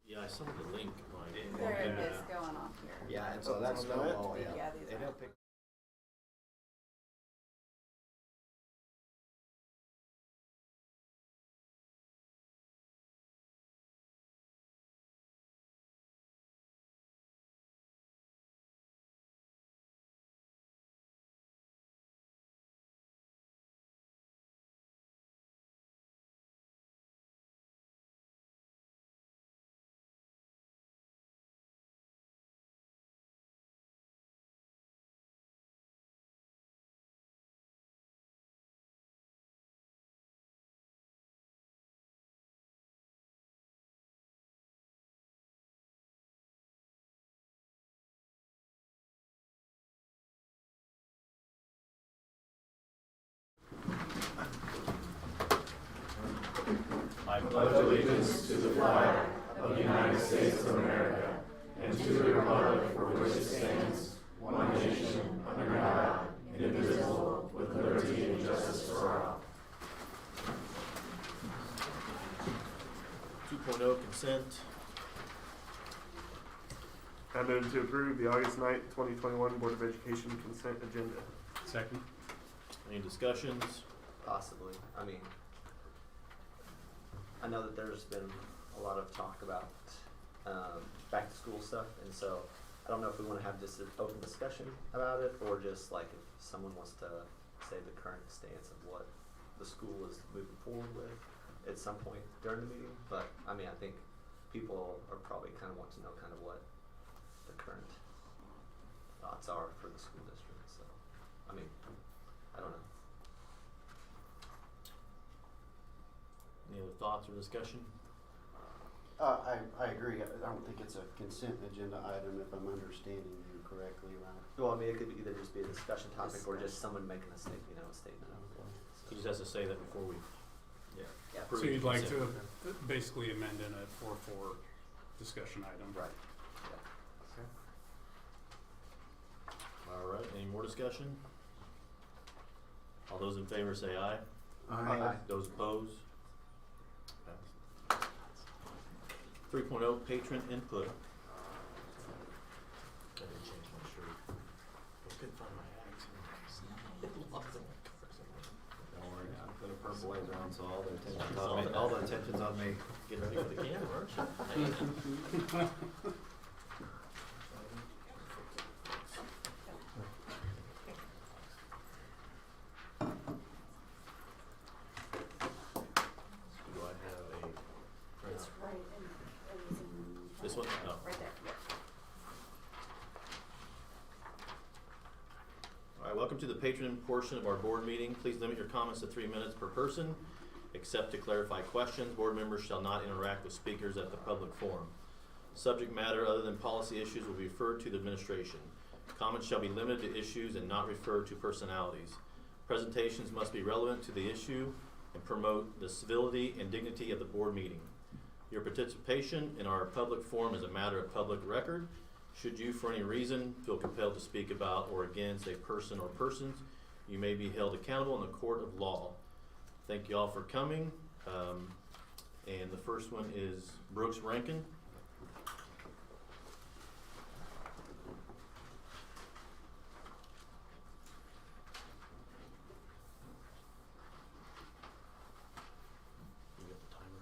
Yeah, I saw the link. There it is going on here. Yeah, and so that's snowball, yeah. Yeah, these They are. don't pick. I pledge allegiance to the flag of the United States of America and to the republic for which it stands, one nation, under God, indivisible, with liberty and justice for all. 2.0 consent. I move to approve the August 9th, 2021 Board of Education consent agenda. Second. Any discussions? Possibly. I mean, I know that there's been a lot of talk about back to school stuff, and so I don't know if we want to have just an open discussion about it, or just like if someone wants to say the current stance of what the school is moving forward with at some point during the meeting. But I mean, I think people are probably kind of want to know kind of what the current thoughts are for the school district. So, I mean, I don't know. Any other thoughts or discussion? I agree. I don't think it's a consent agenda item if I'm understanding you correctly, right? Well, I mean, it could either just be a discussion topic or just someone making a statement, a statement. He just has to say that before we. Yeah. So you'd like to basically amend in a 4-4 discussion item? Right. All right. Any more discussion? All those in favor say aye. Aye. Those opposed? 3.0 patron input. I didn't change my shirt. I couldn't find my hats. Lost it in my car somewhere. Don't worry, I put a purple blazer on, so all the attention's on me. All the attention's on me. Get ready for the camera, aren't you? Do I have a? It's right in, This one? No. right there, yeah. All right, welcome to the patron portion of our board meeting. Please limit your comments to 3 minutes per person. Except to clarify questions, board members shall not interact with speakers at the public forum. Subject matter other than policy issues will be referred to the administration. Comments shall be limited to issues and not refer to personalities. Presentations must be relevant to the issue and promote the civility and dignity of the board meeting. Your participation in our public forum is a matter of public record. Should you, for any reason, feel compelled to speak about or against a person or persons, you may be held accountable in the court of law. Thank you all for coming. And the first one is Brooks Rankin. You got the timer.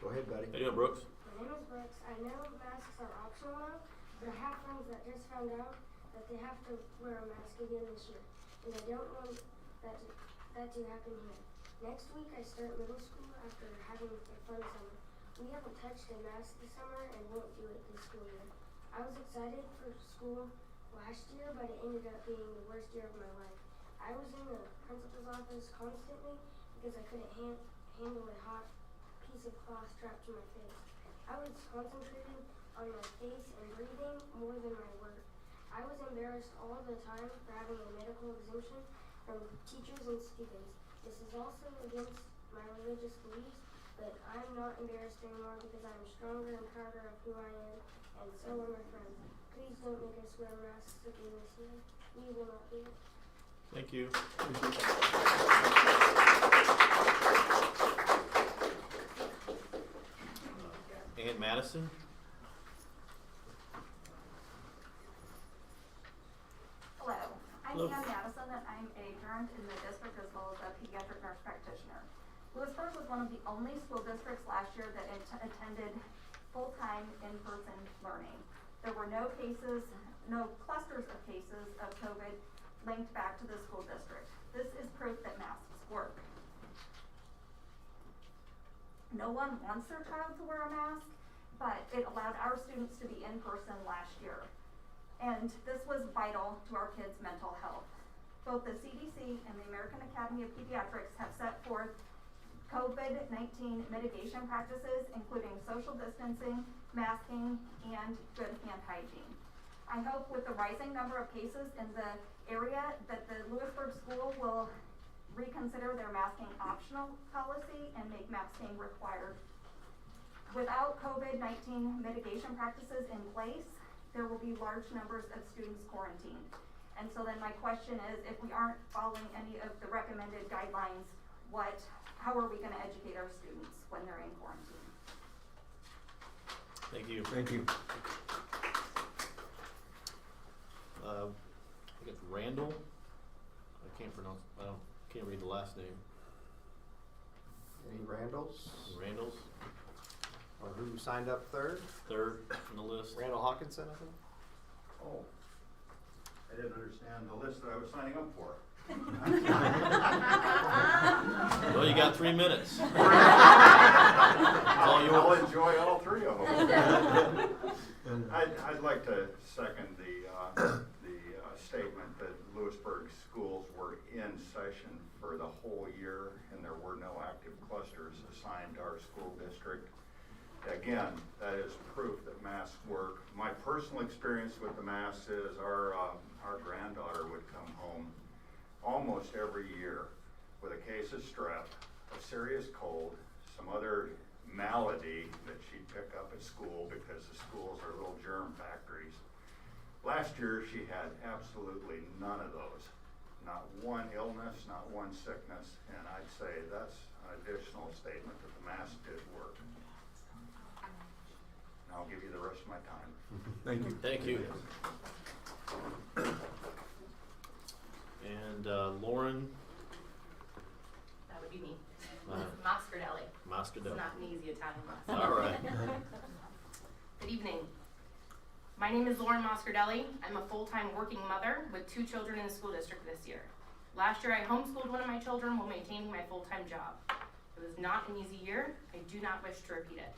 Go ahead, buddy. How you doing, Brooks? My name is Brooks. I know masks are optional now, but I have friends that just found out that they have to wear a mask again this year, and I don't want that to happen here. Next week I start middle school after having a fun summer. We haven't touched a mask this summer and won't do it this school year. I was excited for school last year, but it ended up being the worst year of my life. I was in the principal's office constantly because I couldn't handle a hot piece of cloth strapped to my face. I was concentrating on my face and breathing more than my work. I was embarrassed all the time for having a medical exemption from teachers and students. This is also against my religious beliefs, but I'm not embarrassed anymore because I'm stronger and prouder of who I am, and so are my friends. Please don't make us wear masks again this year. We will not do it. Thank you. Ann Madison. Hello, I'm Hello. Ann Madison, and I'm a parent in the district as well as a pediatric nurse practitioner. Lewisburg was one of the only school districts last year that attended full-time in-person learning. There were no cases, no clusters of cases of COVID linked back to the school district. This is proof that masks work. No one wants their child to wear a mask, but it allowed our students to be in person last year. And this was vital to our kids' mental health. Both the CDC and the American Academy of Pediatrics have set forth COVID-19 mitigation practices, including social distancing, masking, and good hand hygiene. I hope with the rising number of cases in the area that the Lewisburg school will reconsider their masking optional policy and make masking required. Without COVID-19 mitigation practices in place, there will be large numbers of students quarantined. And so then my question is, if we aren't following any of the recommended guidelines, how are we gonna educate our students when they're in quarantine? Thank you. Thank you. I think it's Randall. I can't read the last name. Any Randalls? Randall's Or who signed up third? third on the list. Randall Hawkinson, I think? Oh, I didn't understand the list that I was signing up for. Well, you got 3 minutes. All I'll yours. enjoy all three of them. I'd like to second the statement that Lewisburg schools were in session for the whole year and there were no active clusters assigned to our school district. Again, that is proof that masks work. My personal experience with the masks is our granddaughter would come home almost every year with a case of strep, a serious cold, some other malady that she'd pick up at school because the schools are little germ factories. Last year she had absolutely none of those. Not one illness, not one sickness, and I'd say that's an additional statement that the mask did work. And I'll give you the rest of my time. Thank you. Thank you. And Lauren That would be me. Uh, Mascardelli. Mascardelli. It's not an easy Italian last All right. Good evening. My name is Lauren Mascardelli. I'm a full-time working mother with 2 children in the school district this year. Last year I homeschooled one of my children while maintaining my full-time job. It was not an easy year. I do not wish to repeat it.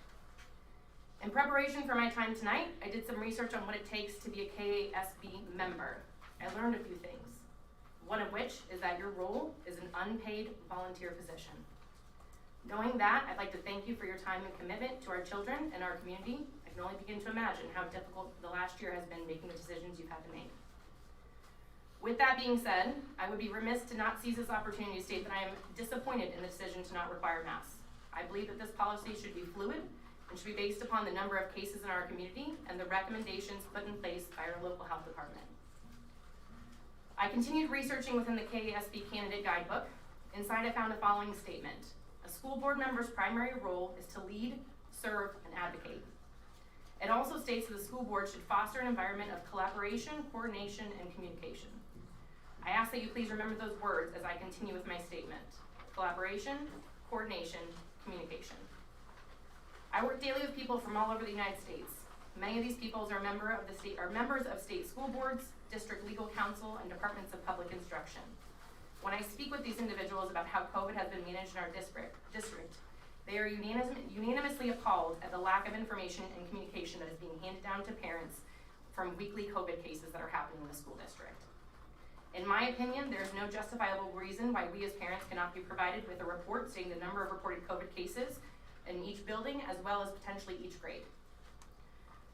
In preparation for my time tonight, I did some research on what it takes to be a KASB member. I learned a few things, one of which is that your role is an unpaid volunteer position. Knowing that, I'd like to thank you for your time and commitment to our children and our community. I can only begin to imagine how difficult the last year has been making the decisions you've had to make. With that being said, I would be remiss to not seize this opportunity to state that I am disappointed in the decision to not require masks. I believe that this policy should be fluid and should be based upon the number of cases in our community and the recommendations put in place by our local health department. I continued researching within the KASB candidate guidebook. Inside I found the following statement. A school board member's primary role is to lead, serve, and advocate. It also states that the school board should foster an environment of collaboration, coordination, and communication. I ask that you please remember those words as I continue with my statement. Collaboration, coordination, communication. I work daily with people from all over the United States. Many of these people are members of state school boards, district legal counsel, and departments of public instruction. When I speak with these individuals about how COVID has been managed in our district, they are unanimously appalled at the lack of information and communication that is being handed down to parents from weekly COVID cases that are happening in the school district. In my opinion, there is no justifiable reason why we as parents cannot be provided with a report stating the number of reported COVID cases in each building as well as potentially each grade.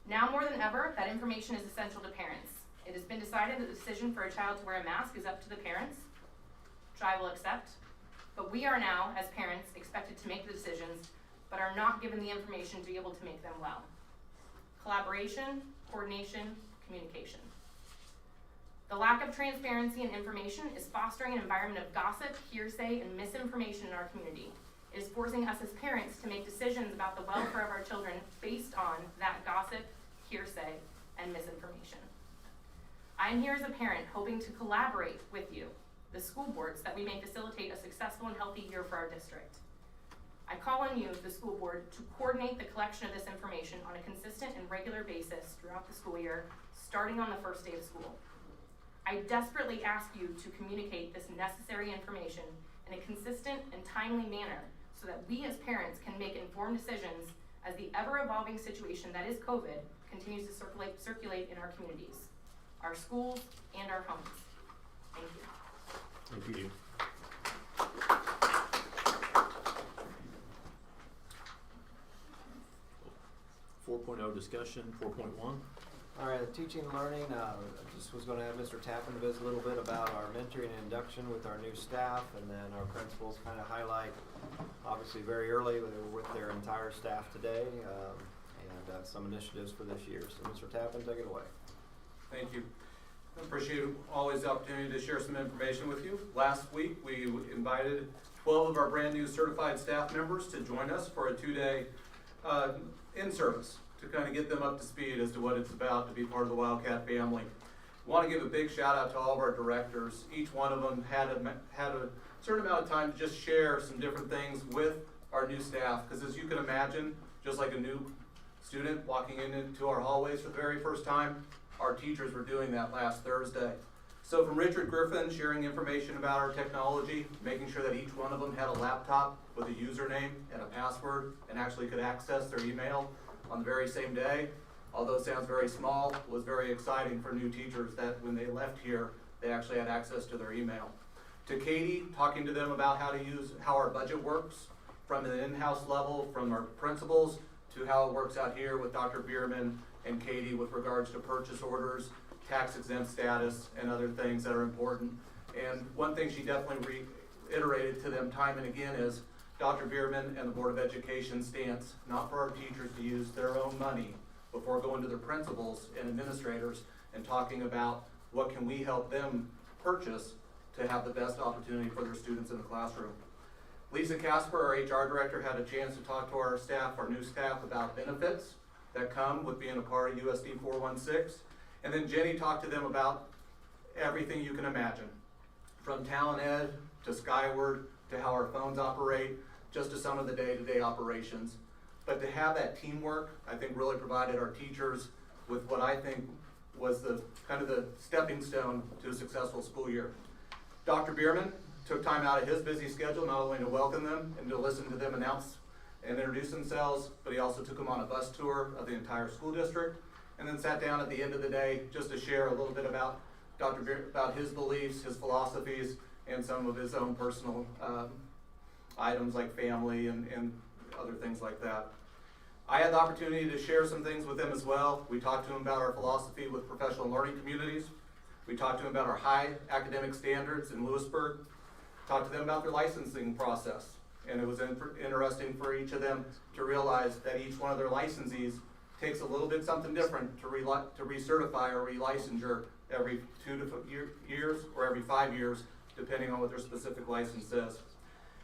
Now more than ever, that information is essential to parents. It has been decided that the decision for a child to wear a mask is up to the parents, which I will accept, but we are now, as parents, expected to make the decisions, but are not given the information to be able to make them well. Collaboration, coordination, communication. The lack of transparency and information is fostering an environment of gossip, hearsay, and misinformation in our community. It is forcing us as parents to make decisions about the welfare of our children based on that gossip, hearsay, and misinformation. I am here as a parent hoping to collaborate with you, the school boards, that we may facilitate a successful and healthy year for our district. I call on you, the school board, to coordinate the collection of this information on a consistent and regular basis throughout the school year, starting on the first day of school. I desperately ask you to communicate this necessary information in a consistent and timely manner so that we as parents can make informed decisions as the ever-evolving situation that is COVID continues to circulate in our communities, our schools, and our homes. Thank you. Thank you. 4.0 discussion, 4.1. All right, teaching and learning, I just was going to have Mr. Tappan visit a little bit about our mentoring and induction with our new staff, and then our principals kind of highlight, obviously very early, they were with their entire staff today, and some initiatives for this year. So Mr. Tappan, take it away. Thank you. I appreciate always the opportunity to share some information with you. Last week, we invited 12 of our brand new certified staff members to join us for a 2-day in-service to kind of get them up to speed as to what it's about to be part of the Wildcat family. I want to give a big shout out to all of our directors. Each one of them had a certain amount of time to just share some different things with our new staff, because as you can imagine, just like a new student walking into our hallways for the very first time, our teachers were doing that last Thursday. So from Richard Griffin sharing information about our technology, making sure that each one of them had a laptop with a username and a password and actually could access their email on the very same day, although it sounds very small, was very exciting for new teachers that when they left here, they actually had access to their email. To Katie, talking to them about how our budget works from an in-house level, from our principals, to how it works out here with Dr. Bierman and Katie with regards to purchase orders, tax exempt status, and other things that are important. And one thing she definitely reiterated to them time and again is Dr. Bierman and the Board of Education stance, not for our teachers to use their own money before going to their principals and administrators and talking about what can we help them purchase to have the best opportunity for their students in the classroom. Lisa Casper, our HR director, had a chance to talk to our staff, our new staff, about benefits that come with being a part of USD 416. And then Jenny talked to them about everything you can imagine, from Talent Ed to Skyward to how our phones operate, just to some of the day-to-day operations. But to have that teamwork, I think really provided our teachers with what I think was the kind of the stepping stone to a successful school year. Dr. Bierman took time out of his busy schedule not only to welcome them and to listen to them announce and introduce themselves, but he also took them on a bus tour of the entire school district, and then sat down at the end of the day just to share a little bit about about his beliefs, his philosophies, and some of his own personal items like family and other things like that. I had the opportunity to share some things with them as well. We talked to him about our philosophy with professional learning communities. We talked to them about our high academic standards in Lewisburg. Talked to them about their licensing process. And it was interesting for each of them to realize that each one of their licensees takes a little bit something different to recertify or relicensure every 2 to years or every 5 years, depending on what their specific license says.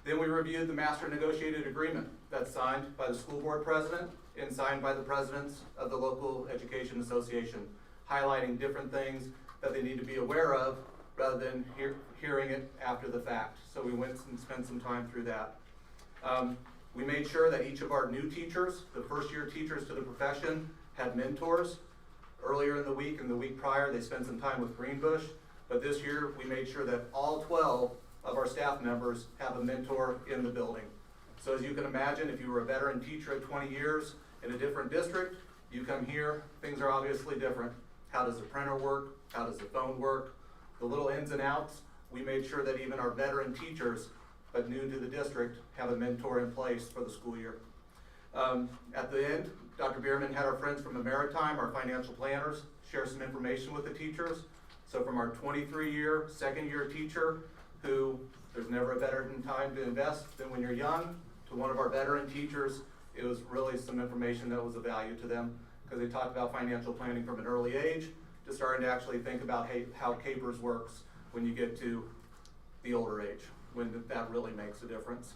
Then we reviewed the master negotiated agreement that's signed by the school board president and signed by the presidents of the local education association, highlighting different things that they need to be aware of rather than hearing it after the fact. So we went and spent some time through that. We made sure that each of our new teachers, the first year teachers to the profession, had mentors. Earlier in the week and the week prior, they spent some time with Greenbush, but this year we made sure that all 12 of our staff members have a mentor in the building. So as you can imagine, if you were a veteran teacher at 20 years in a different district, you come here, things are obviously different. How does the printer work? How does the phone work? The little ins and outs, we made sure that even our veteran teachers, but new to the district, have a mentor in place for the school year. At the end, Dr. Bierman had our friends from the Maritime, our financial planners, share some information with the teachers. So from our 23-year, second-year teacher, who there's never a better time to invest than when you're young, to one of our veteran teachers, it was really some information that was of value to them, because they talked about financial planning from an early age to starting to actually think about how CAPERS works when you get to the older age, when that really makes a difference.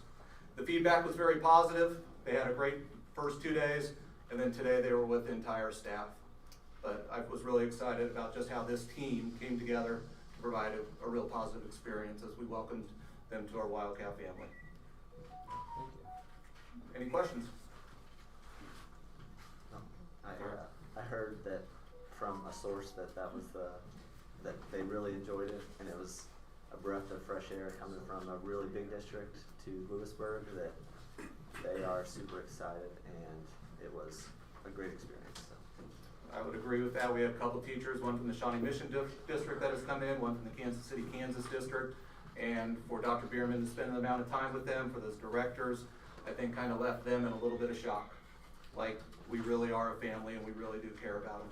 The feedback was very positive. They had a great first 2 days, and then today they were with the entire staff. But I was really excited about just how this team came together to provide a real positive experience as we welcomed them to our Wildcat family. Any questions? I heard that from a source that that they really enjoyed it, and it was a breath of fresh air coming from a really big district to Lewisburg, that they are super excited, and it was a great experience. So. I would agree with that. We had a couple teachers, one from the Shawnee Mission District that has come in, one from the Kansas City, Kansas District, and for Dr. Bierman to spend an amount of time with them, for those directors, I think kind of left them in a little bit of shock. Like, we really are a family and we really do care about them.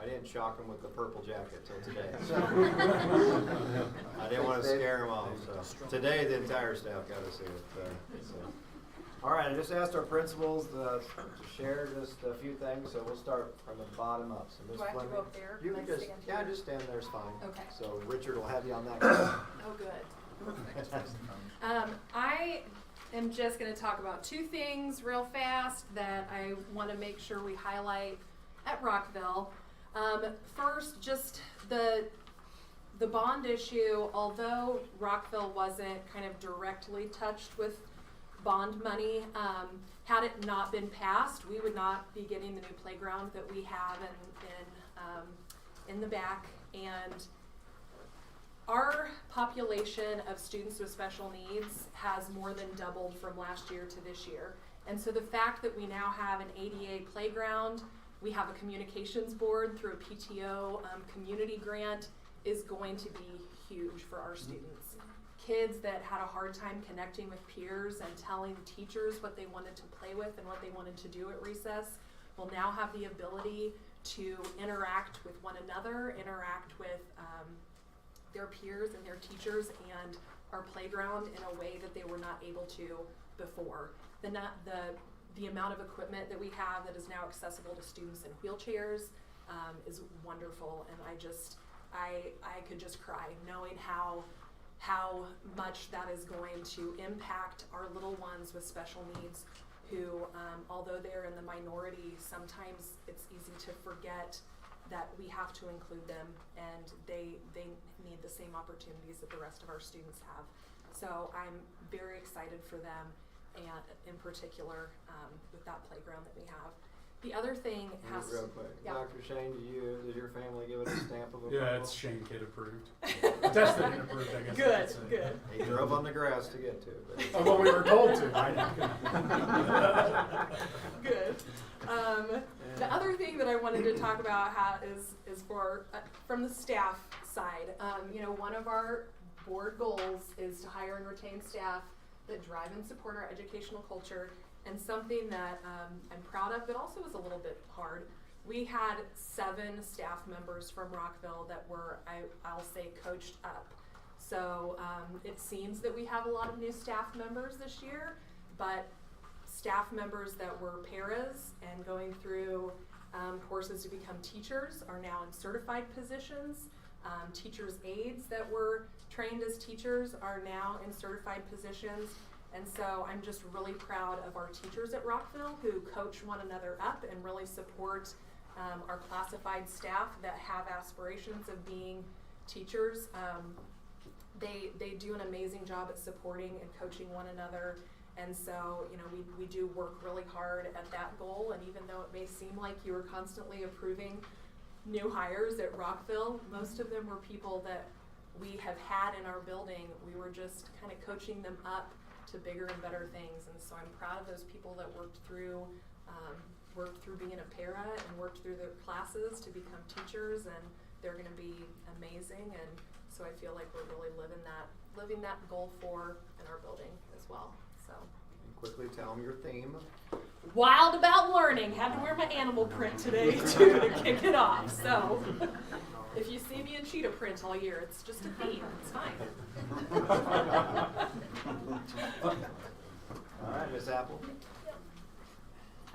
I didn't shock them with the purple jacket till today. I didn't want to scare them off. So today the entire staff got to see it. So. All right, I just asked our principals to share just a few things, so we'll start from the bottom up. So Do I have to go up there? You Can can I just stand yeah, here? just stand there's fine. Okay. So Richard will have you on that. Oh, good. Perfect. I am just going to talk about two things real fast that I want to make sure we highlight at Rockville. First, just the bond issue, although Rockville wasn't kind of directly touched with bond money, had it not been passed, we would not be getting the new playground that we have in the back. And our population of students with special needs has more than doubled from last year to this year. And so the fact that we now have an ADA playground, we have a communications board through a PTO community grant, is going to be huge for our students. Kids that had a hard time connecting with peers and telling teachers what they wanted to play with and what they wanted to do at recess will now have the ability to interact with one another, interact with their peers and their teachers and our playground in a way that they were not able to before. The amount of equipment that we have that is now accessible to students in wheelchairs is wonderful, and I could just cry knowing how much that is going to impact our little ones with special needs who, although they're in the minority, sometimes it's easy to forget that we have to include them, and they need the same opportunities that the rest of our students have. So I'm very excited for them, and in particular with that playground that we have. The other thing has real quick. Yeah. Dr. Shane, does your family give it a stamp of approval? Yeah, it's Shane Kid approved. Tested and approved, I guess. Good, good. He drove on the grass to get to it. Oh, well, we were told to. I Good. The other thing that I wanted to talk about is for from the staff side. One of our board goals is to hire and retain staff that drive and support our educational culture, and something that I'm proud of, but also was a little bit hard. We had 7 staff members from Rockville that were, I'll say, coached up. So it seems that we have a lot of new staff members this year, but staff members that were paras and going through courses to become teachers are now in certified positions. Teachers' aides that were trained as teachers are now in certified positions. And so I'm just really proud of our teachers at Rockville who coach one another up and really support our classified staff that have aspirations of being teachers. They do an amazing job at supporting and coaching one another. And so, we do work really hard at that goal. And even though it may seem like you were constantly approving new hires at Rockville, most of them were people that we have had in our building. We were just kind of coaching them up to bigger and better things. And so I'm proud of those people that worked through being a para and worked through their classes to become teachers, and they're going to be amazing. And so I feel like we're really living that goal in our building as well. So Quickly tell them your theme. wild about learning. Had to wear my animal print today too to kick it off. So if you see me in cheetah print all year, it's just a theme. It's fine. All right, Miss Apple.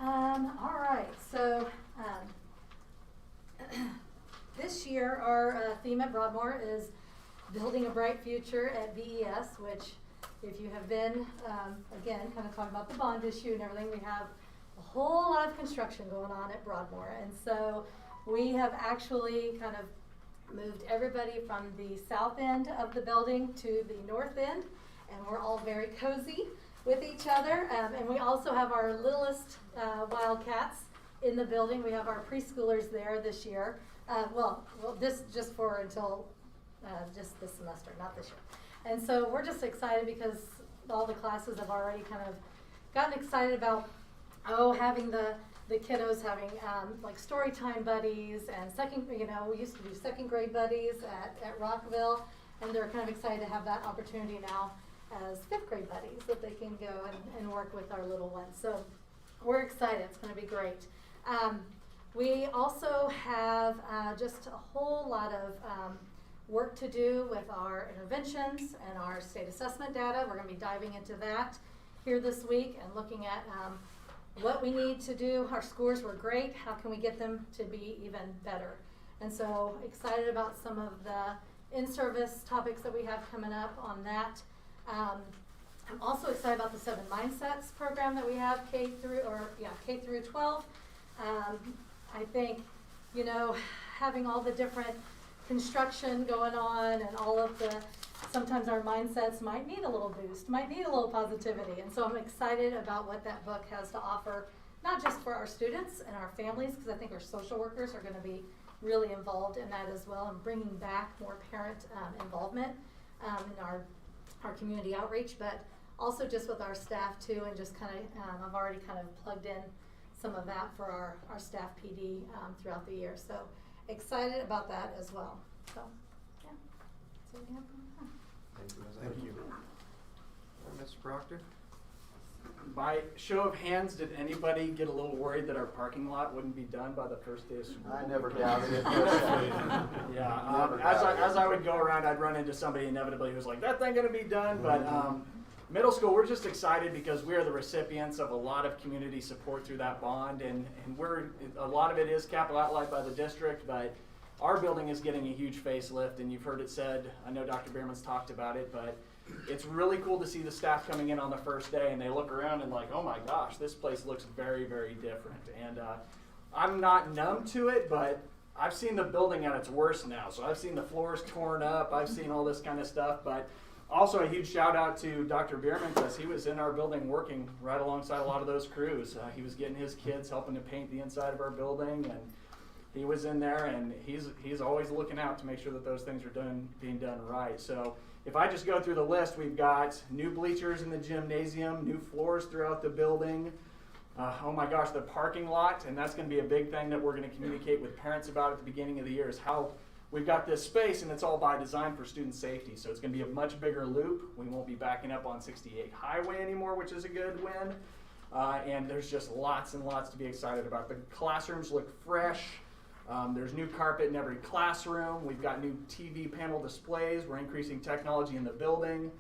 All right, so this year our theme at Broadmoor is Building a Bright Future at BES, which if you have been, again, kind of talking about the bond issue and everything, we have a whole lot of construction going on at Broadmoor. And so we have actually kind of moved everybody from the south end of the building to the north end, and we're all very cozy with each other. And we also have our littlest Wildcats in the building. We have our preschoolers there this year. Well, this just for until just this semester, not this year. And so we're just excited because all the classes have already kind of gotten excited about, having the kiddos having like story time buddies and we used to do second grade buddies at Rockville, and they're kind of excited to have that opportunity now as fifth grade buddies that they can go and work with our little ones. So we're excited. It's going to be great. We also have just a whole lot of work to do with our interventions and our state assessment data. We're going to be diving into that here this week and looking at what we need to do. Our scores were great. How can we get them to be even better? And so excited about some of the in-service topics that we have coming up on that. I'm also excited about the 7 Mindsets program that we have K through 12. I think, having all the different construction going on and all of sometimes our mindsets might need a little boost, might need a little positivity. And so I'm excited about what that book has to offer, not just for our students and our families, because I think our social workers are going to be really involved in that as well, and bringing back more parent involvement in our community outreach, but also just with our staff too, and just kind of, I've already kind of plugged in some of that for our staff PD throughout the year. So excited about that as well. So, yeah. So we have Thank you. Mr. Proctor? By show of hands, did anybody get a little worried that our parking lot wouldn't be done by the first day of school? I never doubted it. Yeah, as I would go around, I'd run into somebody inevitably who was like, that thing gonna be done? But middle school, we're just excited because we are the recipients of a lot of community support through that bond, and a lot of it is capital outlay by the district, but our building is getting a huge facelift, and you've heard it said, I know Dr. Bierman's talked about it, but it's really cool to see the staff coming in on the first day and they look around and like, oh my gosh, this place looks very, very different. And I'm not numb to it, but I've seen the building at its worst now. So I've seen the floors torn up, I've seen all this kind of stuff, but also a huge shout out to Dr. Bierman, because he was in our building working right alongside a lot of those crews. He was getting his kids helping to paint the inside of our building, and he was in there, and he's always looking out to make sure that those things are being done right. So if I just go through the list, we've got new bleachers in the gymnasium, new floors throughout the building. Oh my gosh, the parking lot, and that's going to be a big thing that we're going to communicate with parents about at the beginning of the year, is how we've got this space, and it's all by design for student safety. So it's going to be a much bigger loop. We won't be backing up on 68 Highway anymore, which is a good win. And there's just lots and lots to be excited about. The classrooms look fresh. There's new carpet in every classroom. We've got new TV panel displays. We're increasing technology in the building.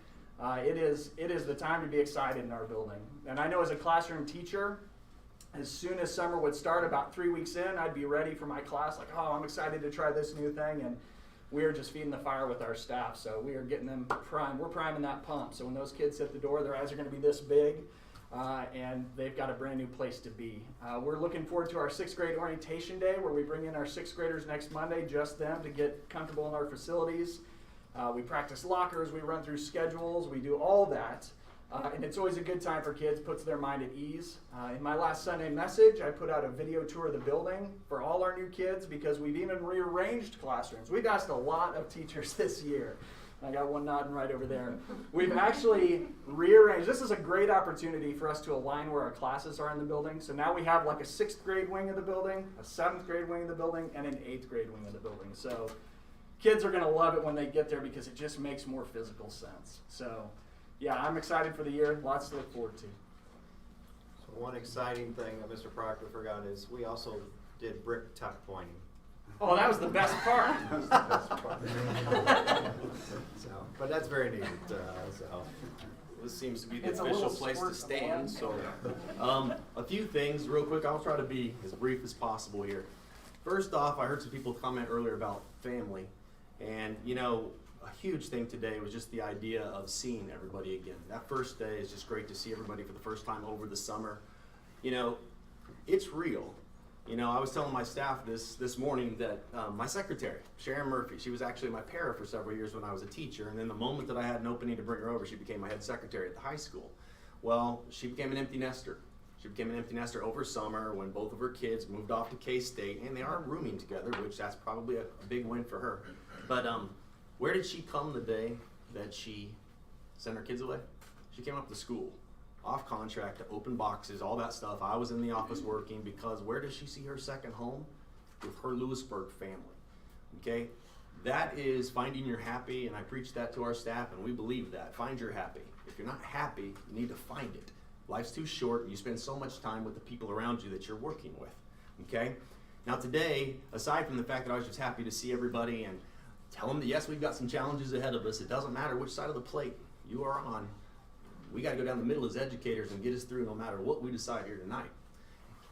It is the time to be excited in our building. And I know as a classroom teacher, as soon as summer would start, about 3 weeks in, I'd be ready for my class, like, oh, I'm excited to try this new thing. And we are just feeding the fire with our staff. So we are getting them primed. We're priming that pump. So when those kids hit the door, their eyes are going to be this big. And they've got a brand new place to be. We're looking forward to our 6th grade orientation day, where we bring in our 6th graders next Monday, just them, to get comfortable in our facilities. We practice lockers, we run through schedules, we do all that. And it's always a good time for kids, puts their mind at ease. In my last Sunday message, I put out a video tour of the building for all our new kids, because we've even rearranged classrooms. We've asked a lot of teachers this year. I got one nodding right over there. We've actually rearranged. This is a great opportunity for us to align where our classes are in the building. So now we have like a 6th grade wing of the building, a 7th grade wing of the building, and an 8th grade wing of the building. So kids are going to love it when they get there, because it just makes more physical sense. So yeah, I'm excited for the year. Lots to look forward to. So one exciting thing that Mr. Proctor forgot is we also did brick tuck pointing. Oh, that was the best part. That was the best part. But that's very neat. This seems to be the official place to stand. So, a few things real quick. I'll try to be as brief as possible here. First off, I heard some people comment earlier about family, and a huge thing today was just the idea of seeing everybody again. That first day is just great to see everybody for the first time over the summer. You know, it's real. You know, I was telling my staff this morning that my secretary, Sharon Murphy, she was actually my para for several years when I was a teacher, and then the moment that I had an opening to bring her over, she became my head secretary at the high school. Well, she became an empty nester. She became an empty nester over summer when both of her kids moved off to K-State, and they are rooming together, which that's probably a big win for her. But where did she come the day that she sent her kids away? She came up to school, off contract, to open boxes, all that stuff. I was in the office working because where does she see her second home? With her Lewisburg family, okay? That is finding your happy, and I preach that to our staff, and we believe that. Find your happy. If you're not happy, you need to find it. Life's too short, and you spend so much time with the people around you that you're working with, okay? Now today, aside from the fact that I was just happy to see everybody and tell them that yes, we've got some challenges ahead of us. It doesn't matter which side of the plate you are on. We got to go down the middle as educators and get us through no matter what we decide here tonight.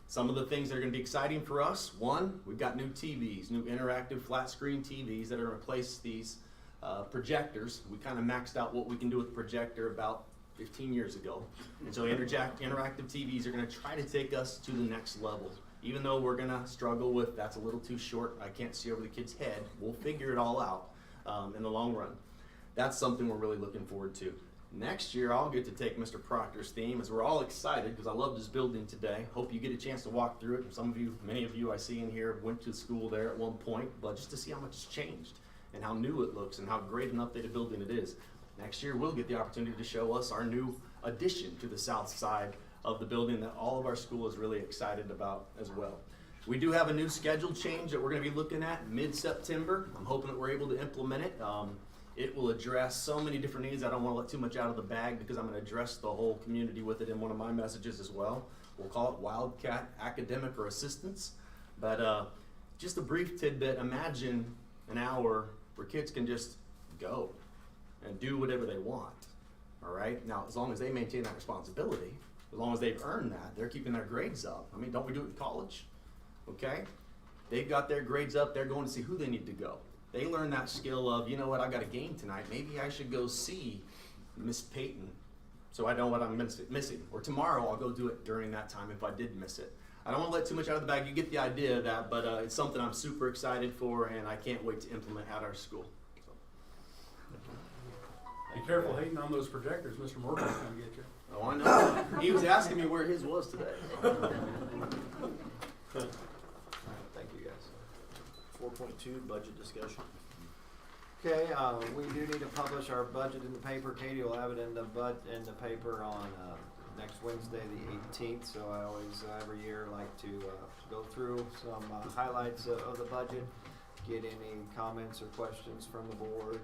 Some of the things that are going to be exciting for us, one, we've got new TVs, new interactive flat screen TVs that are going to replace these projectors. We kind of maxed out what we can do with the projector about 15 years ago. And so interactive TVs are going to try to take us to the next level. Even though we're going to struggle with that's a little too short, I can't see over the kid's head, we'll figure it all out in the long run. That's something we're really looking forward to. Next year, I'll get to take Mr. Proctor's theme, as we're all excited because I loved his building today. Hope you get a chance to walk through it. Some of you, many of you I see in here went to school there at one point, but just to see how much it's changed and how new it looks and how great an updated building it is. Next year, we'll get the opportunity to show us our new addition to the south side of the building that all of our school is really excited about as well. We do have a new schedule change that we're going to be looking at mid-September. I'm hoping that we're able to implement it. It will address so many different needs. I don't want to let too much out of the bag because I'm going to address the whole community with it in one of my messages as well. We'll call it Wildcat Academic or Assistance. But just a brief tidbit, imagine an hour where kids can just go and do whatever they want. All right? Now, as long as they maintain that responsibility, as long as they've earned that, they're keeping their grades up. I mean, don't we do it in college? Okay? They've got their grades up. They're going to see who they need to go. They learn that skill of, you know what, I got a game tonight. Maybe I should go see Miss Peyton so I know what I'm missing. Or tomorrow I'll go do it during that time if I did miss it. I don't want to let too much out of the bag. You get the idea of that, but it's something I'm super excited for, and I can't wait to implement at our school. Be careful hating on those projectors. Mr. Morgan's going to get you. Oh, I know. He was asking me where his was today. Thank you, guys. 4.2, budget discussion. Okay, we do need to publish our budget in the paper. Katie will have it in the paper on next Wednesday, the 18th. So I always, every year, like to go through some highlights of the budget, get any comments or questions from the board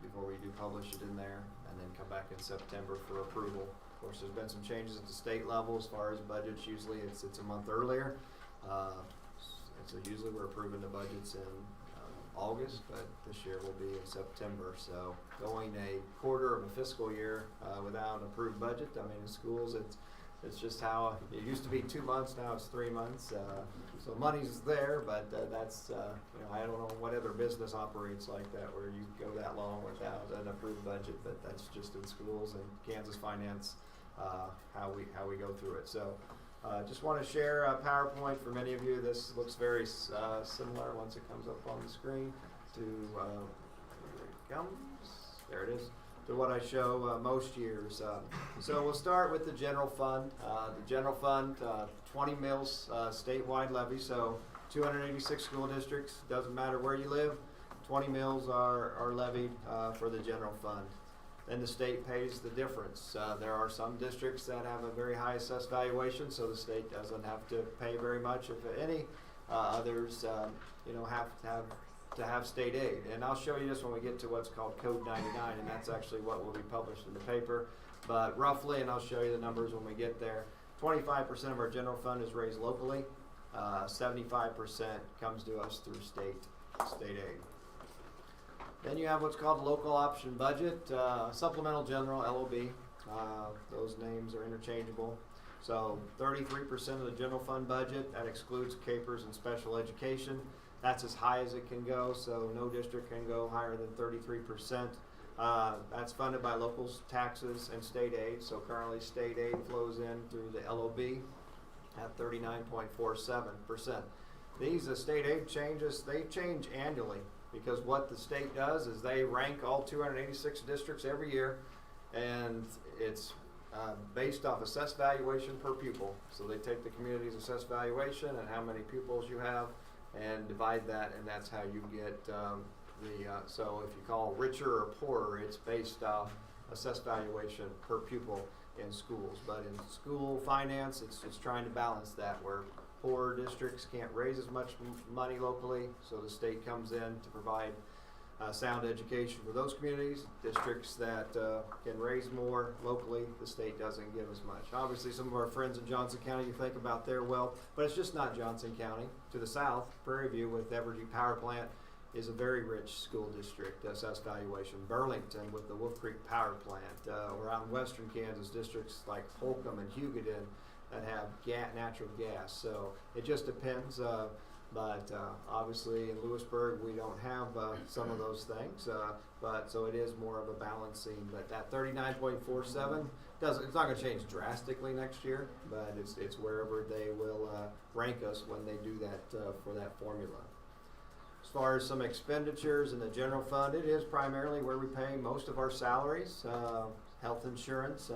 before we do publish it in there, and then come back in September for approval. Of course, there's been some changes at the state level as far as budgets. Usually it's a month earlier. So usually we're approving the budgets in August, but this year will be in September. So going a quarter of a fiscal year without an approved budget, I mean, in schools, it's just how it used to be 2 months, now it's 3 months. So money's there, but that's, you know, I don't know what other business operates like that where you go that long without an approved budget, but that's just in schools and Kansas finance, how we go through it. So just want to share a PowerPoint for many of you. This looks very similar once it comes up on the screen to, there it is, to what I show most years. So we'll start with the general fund. The general fund, 20 mills statewide levy, so 286 school districts, doesn't matter where you live, 20 mills are levied for the general fund. Then the state pays the difference. There are some districts that have a very high assessed valuation, so the state doesn't have to pay very much, if any. Others, you know, have to have state aid. And I'll show you this when we get to what's called Code 99, and that's actually what will be published in the paper. But roughly, and I'll show you the numbers when we get there, 25% of our general fund is raised locally. 75% comes to us through state aid. Then you have what's called a local option budget, supplemental general, LOB. Those names are interchangeable. So 33% of the general fund budget, that excludes capers and special education. That's as high as it can go, so no district can go higher than 33%. That's funded by local taxes and state aid, so currently state aid flows in through the LOB at 39.47%. These state aid changes, they change annually, because what the state does is they rank all 286 districts every year, and it's based off assessed valuation per pupil. So they take the community's assessed valuation and how many pupils you have and divide that, and that's how you get so if you call richer or poorer, it's based off assessed valuation per pupil in schools. But in school finance, it's trying to balance that, where poorer districts can't raise as much money locally, so the state comes in to provide sound education for those communities. Districts that can raise more locally, the state doesn't give as much. Obviously, some of our friends in Johnson County, you think about their wealth, but it's just not Johnson County. To the south, Prairie View with Evergy Power Plant is a very rich school district, assessed valuation. Burlington with the Wolf Creek Power Plant. Around western Kansas, districts like Holcomb and Hugoton that have natural gas. So it just depends. But obviously in Lewisburg we don't have some of those things. But so it is more of a balancing. But that 39.47 it's not going to change drastically next year. But it's wherever they will rank us when they do that for that formula. As far as some expenditures in the general fund, it is primarily where we pay most of our salaries, health insurance,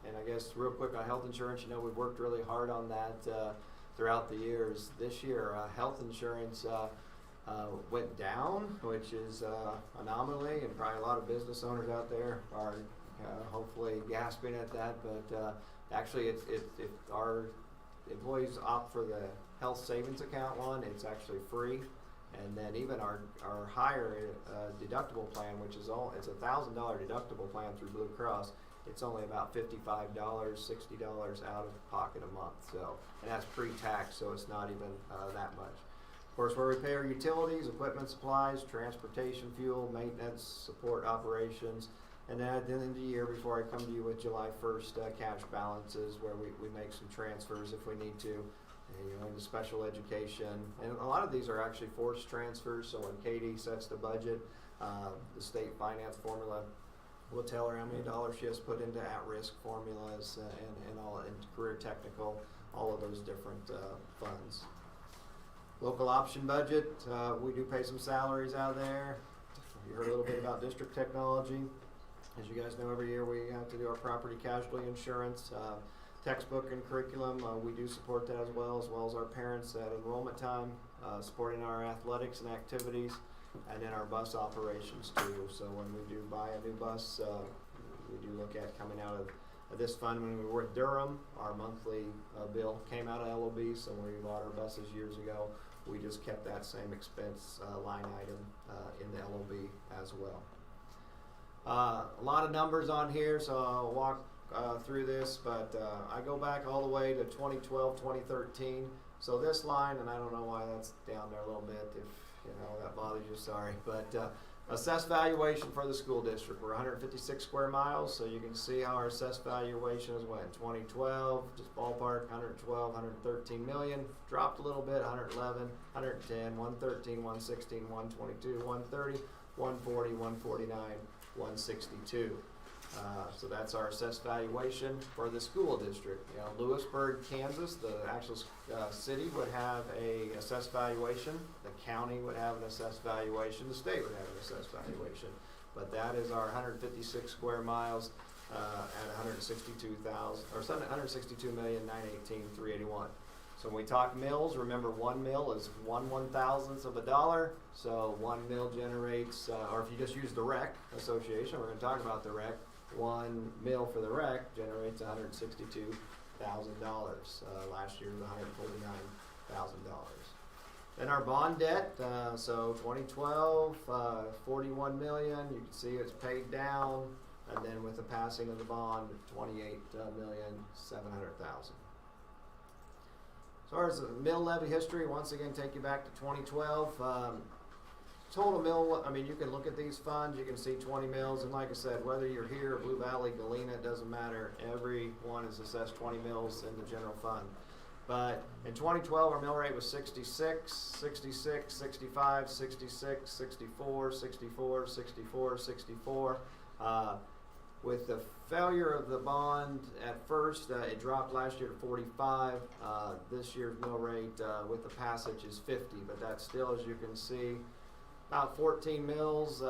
and I guess real quick on health insurance, we've worked really hard on that throughout the years. This year, health insurance went down, which is anomaly, and probably a lot of business owners out there are hopefully gasping at that. But actually, if our employees opt for the health savings account one, it's actually free. And then even our higher deductible plan, which is it's $1,000 deductible plan through Blue Cross, it's only about $55, $60 out of pocket a month. So, and that's pre-tax, so it's not even that much. Of course, where we pay our utilities, equipment, supplies, transportation, fuel, maintenance, support operations, and then at the end of the year, before I come to you with July 1st cash balances, where we make some transfers if we need to. Into special education, and a lot of these are actually forced transfers. So when Katie sets the budget, the state finance formula will tell her how many dollars she has put into at-risk formulas and all into career technical, all of those different funds. Local option budget, we do pay some salaries out there. You heard a little bit about district technology. As you guys know, every year we have to do our property casualty insurance. Textbook and curriculum, we do support that as well as our parents at enrollment time, supporting our athletics and activities, and then our bus operations too. So when we do buy a new bus, we do look at coming out of this fund. When we were at Durham, our monthly bill came out of LOB, so when we bought our buses years ago, we just kept that same expense line item in the LOB as well. A lot of numbers on here, so I'll walk through this, but I go back all the way to 2012, 2013. So this line, and I don't know why that's down there a little bit, if that bothers you, sorry. But assessed valuation for the school district, we're 156 square miles, so you can see how our assessed valuation is went. 2012, just ballpark, 112, 113 million, dropped a little bit, 111, 110, 113, 116, 122, 130, 140, 149, 162. So that's our assessed valuation for the school district. Lewisburg, Kansas, the actual city would have a assessed valuation. The county would have an assessed valuation. The state would have an assessed valuation. But that is our 156 square miles at 162,000 or 162,918,381. So when we talk mills, remember 1 mill is 1/1000th of a dollar. So 1 mill generates, or if you just use the rec association, we're going to talk about the rec. 1 mill for the rec generates $162,000. Last year was $149,000. Then our bond debt, so 2012, 41 million. You can see it's paid down, and then with the passing of the bond, 28,700,000. As far as the mill levy history, once again, take you back to 2012. Total mill, you can look at these funds, you can see 20 mills, and like I said, whether you're here, Blue Valley, Galena, it doesn't matter. Every one is assessed 20 mills in the general fund. But in 2012, our mill rate was 66, 66, 65, 66, 64, 64, 64, 64. With the failure of the bond at first, it dropped last year to 45. This year's mill rate with the passage is 50, but that's still, as you can see, about 14 mills,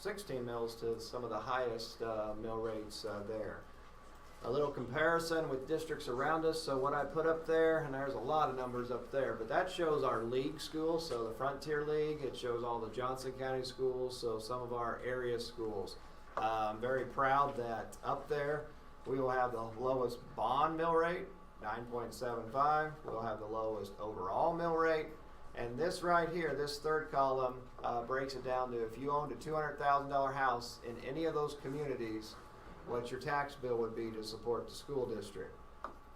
16 mills to some of the highest mill rates there. A little comparison with districts around us. So what I put up there, and there's a lot of numbers up there, but that shows our league schools. So the Frontier League, it shows all the Johnson County schools, so some of our area schools. I'm very proud that up there we will have the lowest bond mill rate, 9.75. We'll have the lowest overall mill rate. And this right here, this third column, breaks it down to if you owned a $200,000 house in any of those communities, what your tax bill would be to support the school district.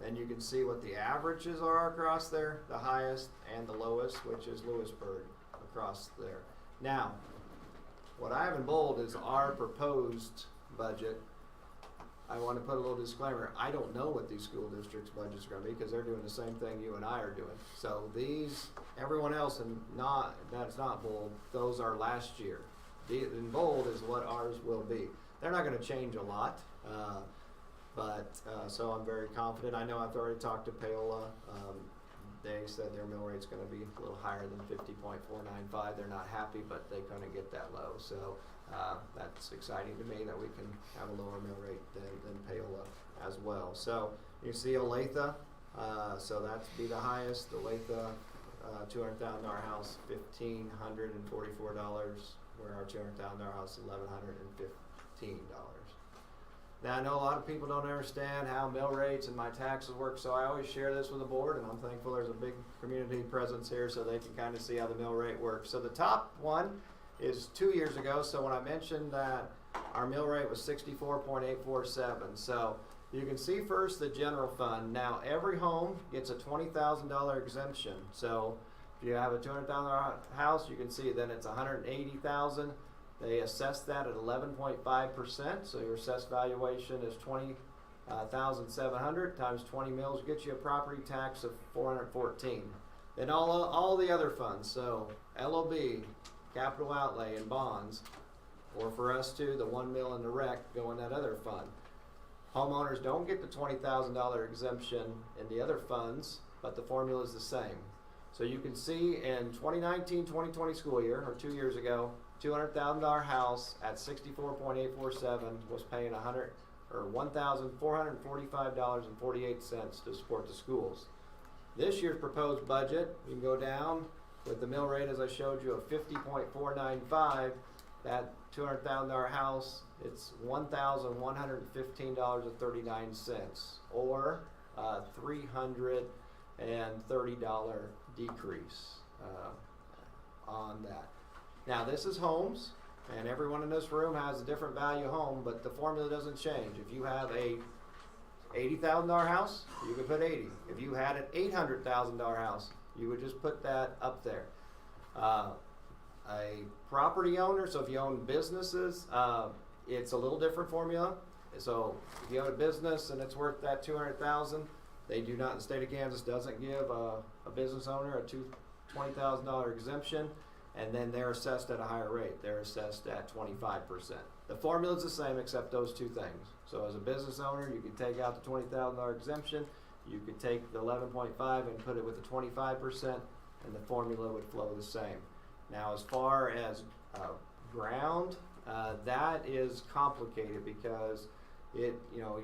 Then you can see what the averages are across there, the highest and the lowest, which is Lewisburg across there. Now, what I have in bold is our proposed budget. I want to put a little disclaimer. I don't know what these school districts' budgets are going to be because they're doing the same thing you and I are doing. So these, everyone else, and that's not bold, those are last year. In bold is what ours will be. They're not going to change a lot, so I'm very confident. I know I've already talked to Paola. They said their mill rate's going to be a little higher than 50.495. They're not happy, but they couldn't get that low. So that's exciting to me that we can have a lower mill rate than Paola as well. So you see Olathe, so that's be the highest. Olathe, $200,000 house, $1,544, where our $200,000 house is $1,115. Now I know a lot of people don't understand how mill rates and my taxes work, so I always share this with the board, and I'm thankful there's a big community presence here so they can kind of see how the mill rate works. So the top one is 2 years ago, so when I mentioned that our mill rate was 64.847, so you can see first the general fund. Now every home gets a $20,000 exemption, so if you have a $200,000 house, you can see then it's $180,000. They assess that at 11.5%, so your assessed valuation is $20,700 times 20 mills gets you a property tax of $414. Then all the other funds, so LOB, capital outlay, and bonds, or for us too, the 1 mil and the rec go in that other fund. Homeowners don't get the $20,000 exemption in the other funds, but the formula is the same. So you can see in 2019-2020 school year, or 2 years ago, $200,000 house at 64.847 was paying $1,445.48 to support the schools. This year's proposed budget, you can go down with the mill rate as I showed you of 50.495. That $200,000 house, it's $1,115.39, or $330 decrease on that. Now this is homes, and everyone in this room has a different value home, but the formula doesn't change. If you have a $80,000 house, you could put 80. If you had an $800,000 house, you would just put that up there. A property owner, so if you own businesses, it's a little different formula. So if you own a business and it's worth that $200,000, they do not, in the state of Kansas doesn't give a business owner a $20,000 exemption. And then they're assessed at a higher rate. They're assessed at 25%. The formula is the same except those two things. So as a business owner, you can take out the $20,000 exemption. You could take the 11.5 and put it with the 25%, and the formula would flow the same. Now, as far as ground, that is complicated because you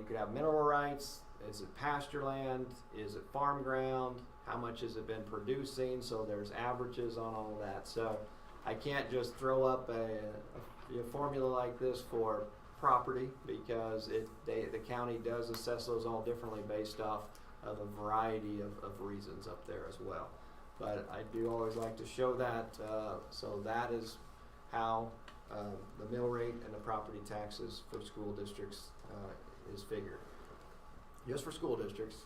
could have mineral rights. Is it pasture land? Is it farm ground? How much has it been producing? So there's averages on all of that. So I can't just throw up a formula like this for property because the county does assess those all differently based off of a variety of reasons up there as well. But I do always like to show that. So that is how the mill rate and the property taxes for school districts is figured. Just for school districts,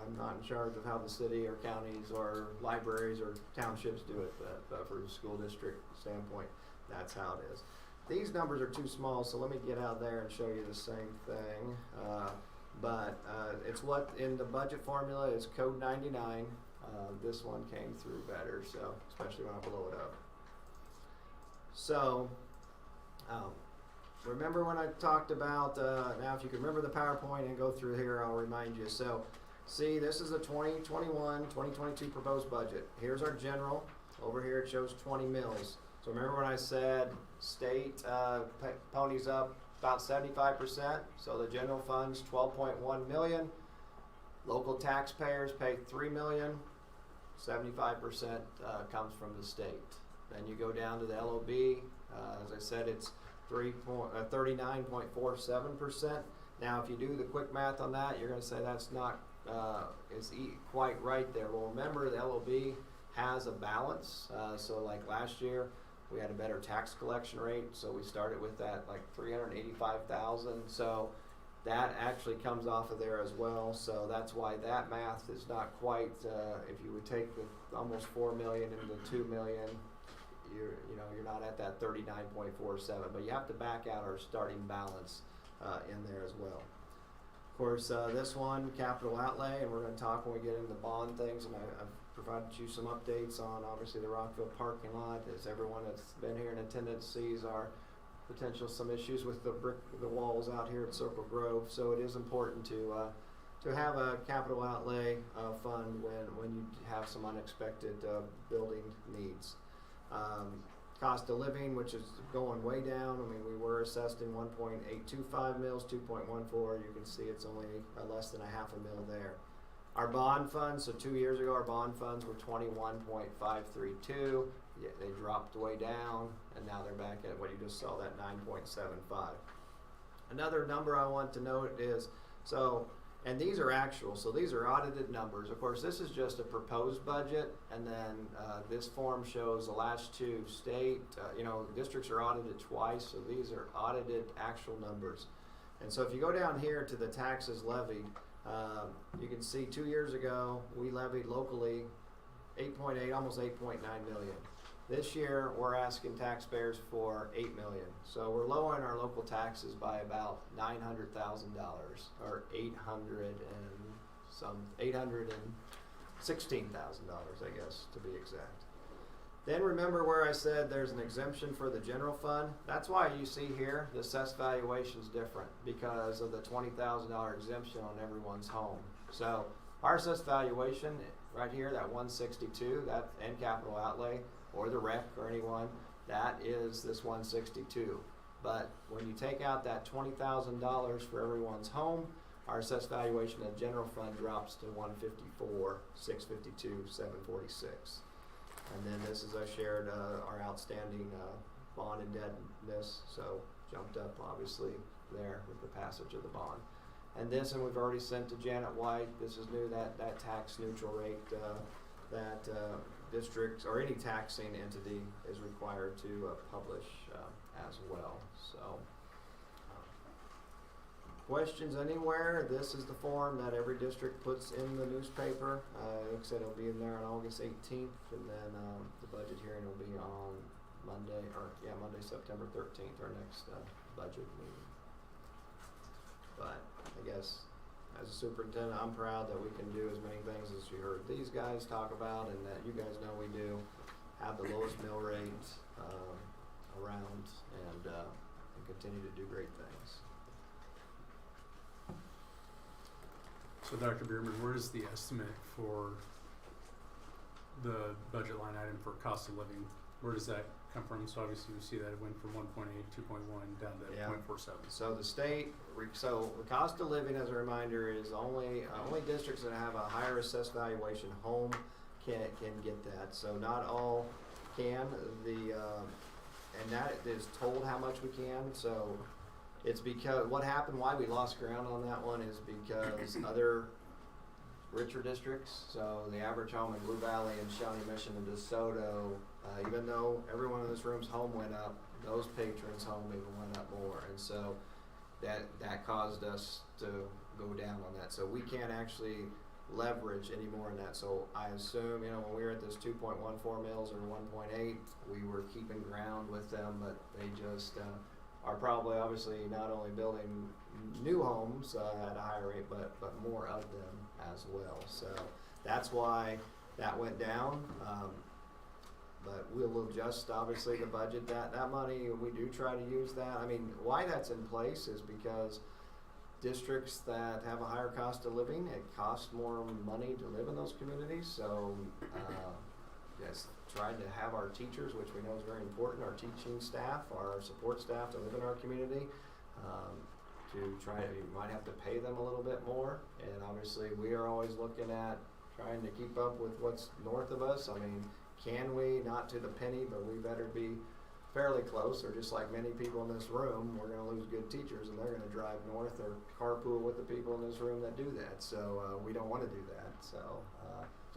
I'm not in charge of how the city or counties or libraries or townships do it, but for a school district standpoint, that's how it is. These numbers are too small, so let me get out there and show you the same thing. but it's what in the budget formula is code 99. This one came through better, so especially when I blow it up. So remember when I talked about, now if you can remember the PowerPoint and go through here, I'll remind you. So see, this is the 2021-2022 proposed budget. Here's our general. Over here it shows 20 mils. So remember when I said state ponies up about 75%, so the general fund's 12.1 million. Local taxpayers pay 3 million. 75% comes from the state. Then you go down to the LOB. As I said, it's 39.47%. Now, if you do the quick math on that, you're going to say that's not quite right there. Well, remember the LOB has a balance. So like last year, we had a better tax collection rate. So we started with that like 385,000. So that actually comes off of there as well. So that's why that math is not quite, if you would take the almost 4 million into 2 million, you're not at that 39.47, but you have to back out our starting balance in there as well. Of course, this one, capital outlay, and we're going to talk when we get into bond things, and I've provided you some updates on obviously the Rockville parking lot. As everyone that's been here in attendance sees, our some issues with the walls out here at Circle Grove, so it is important to have a capital outlay fund when you have some unexpected building needs. Cost of living, which is going way down. I mean, we were assessed in 1.825 mils, 2.14. You can see it's only less than a half a mil there. Our bond funds, so 2 years ago, our bond funds were 21.532. Yeah, they dropped way down, and now they're back at what you just saw, that 9.75. Another number I want to note is, and these are actual, so these are audited numbers. Of course, this is just a proposed budget, and then this form shows the last two state, districts are audited twice, so these are audited actual numbers. And so if you go down here to the taxes levied, you can see 2 years ago, we levied locally 8.8, almost 8.9 million. This year, we're asking taxpayers for $8 million. So we're lowering our local taxes by about $900,000, or $816,000, I guess, to be exact. Then remember where I said there's an exemption for the general fund? That's why you see here the assessed valuation is different, because of the $20,000 exemption on everyone's home. So our assessed valuation right here, that 162, that and capital outlay, or the rec or anyone, that is this 162. But when you take out that $20,000 for everyone's home, our assessed valuation of the general fund drops to 154, 652, 746. And then this is I shared our outstanding bond indebtedness, so jumped up obviously there with the passage of the bond. And this, and we've already sent to Janet White, this is new, that tax neutral rate that districts or any taxing entity is required to publish as well. So questions anywhere? This is the form that every district puts in the newspaper. Like I said, it'll be in there on August 18th, and then the budget hearing will be on Monday, September 13th, our next budget meeting. But I guess as a superintendent, I'm proud that we can do as many things as you heard these guys talk about, and that you guys know we do have the lowest mill rate around, and continue to do great things. So Dr. Bierman, where's the estimate for the budget line item for cost of living? Where does that come from? So obviously you see that it went from 1.8, 2.1 down to 0.47. So the state, so the cost of living, as a reminder, is only districts that have a higher assessed valuation home can get that. So not all can. And that is told how much we can. So it's because what happened, why we lost ground on that one is because other richer districts, so the average home in Blue Valley and Shawnee Mission and DeSoto, even though everyone in this room's home went up, those patrons' home even went up more, and so that caused us to go down on that. So we can't actually leverage any more in that. So I assume, when we were at this 2.14 mils or 1.8, we were keeping ground with them, but they just are probably obviously not only building new homes at a higher rate, but more of them as well. So that's why that went down. But we'll adjust obviously the budget. That money, we do try to use that. I mean, why that's in place is because districts that have a higher cost of living, it costs more money to live in those communities. So yes, trying to have our teachers, which we know is very important, our teaching staff, our support staff to live in our community, you might have to pay them a little bit more. And obviously we are always looking at trying to keep up with what's north of us. I mean, can we, not to the penny, but we better be fairly close, or just like many people in this room, we're going to lose good teachers and they're going to drive north or carpool with the people in this room that do that. So we don't want to do that. So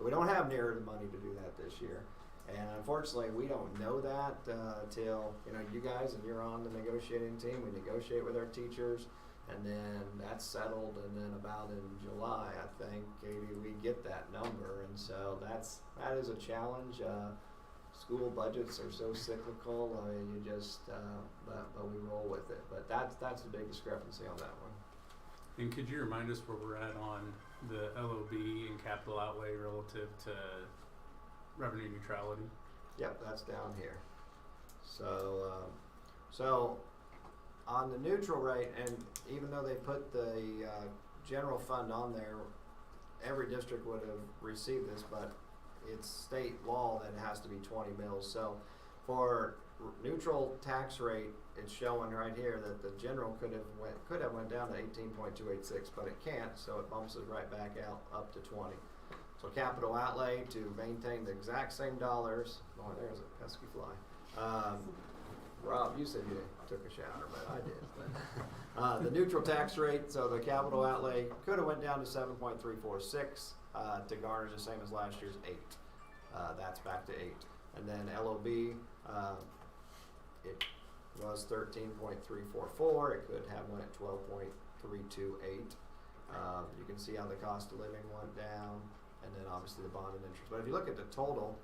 we don't have near the money to do that this year. And unfortunately, we don't know that till, you guys, and you're on the negotiating team. We negotiate with our teachers, and then that's settled, and then about in July, I think, Katie, we get that number. And so that is a challenge. School budgets are so cyclical. I mean, but we roll with it. But that's a big discrepancy on that one. And could you remind us where we're at on the LOB and capital outlay relative to revenue neutrality? Yep, that's down here. So on the neutral rate, and even though they put the general fund on there, every district would have received this, but it's state law that it has to be 20 mils. So for neutral tax rate, it's showing right here that the general could have went down to 18.286, but it can't, so it bumps it right back out up to 20. So capital outlay to maintain the exact same dollars. Oh, there's a pesky fly. Rob, you said you took a shower, but I did. But the neutral tax rate, so the capital outlay could have went down to 7.346 to garnish the same as last year's 8. That's back to 8. And then LOB, it was 13.344. It could have went 12.328. You can see how the cost of living went down, and then obviously the bond and interest. But if you look at the total,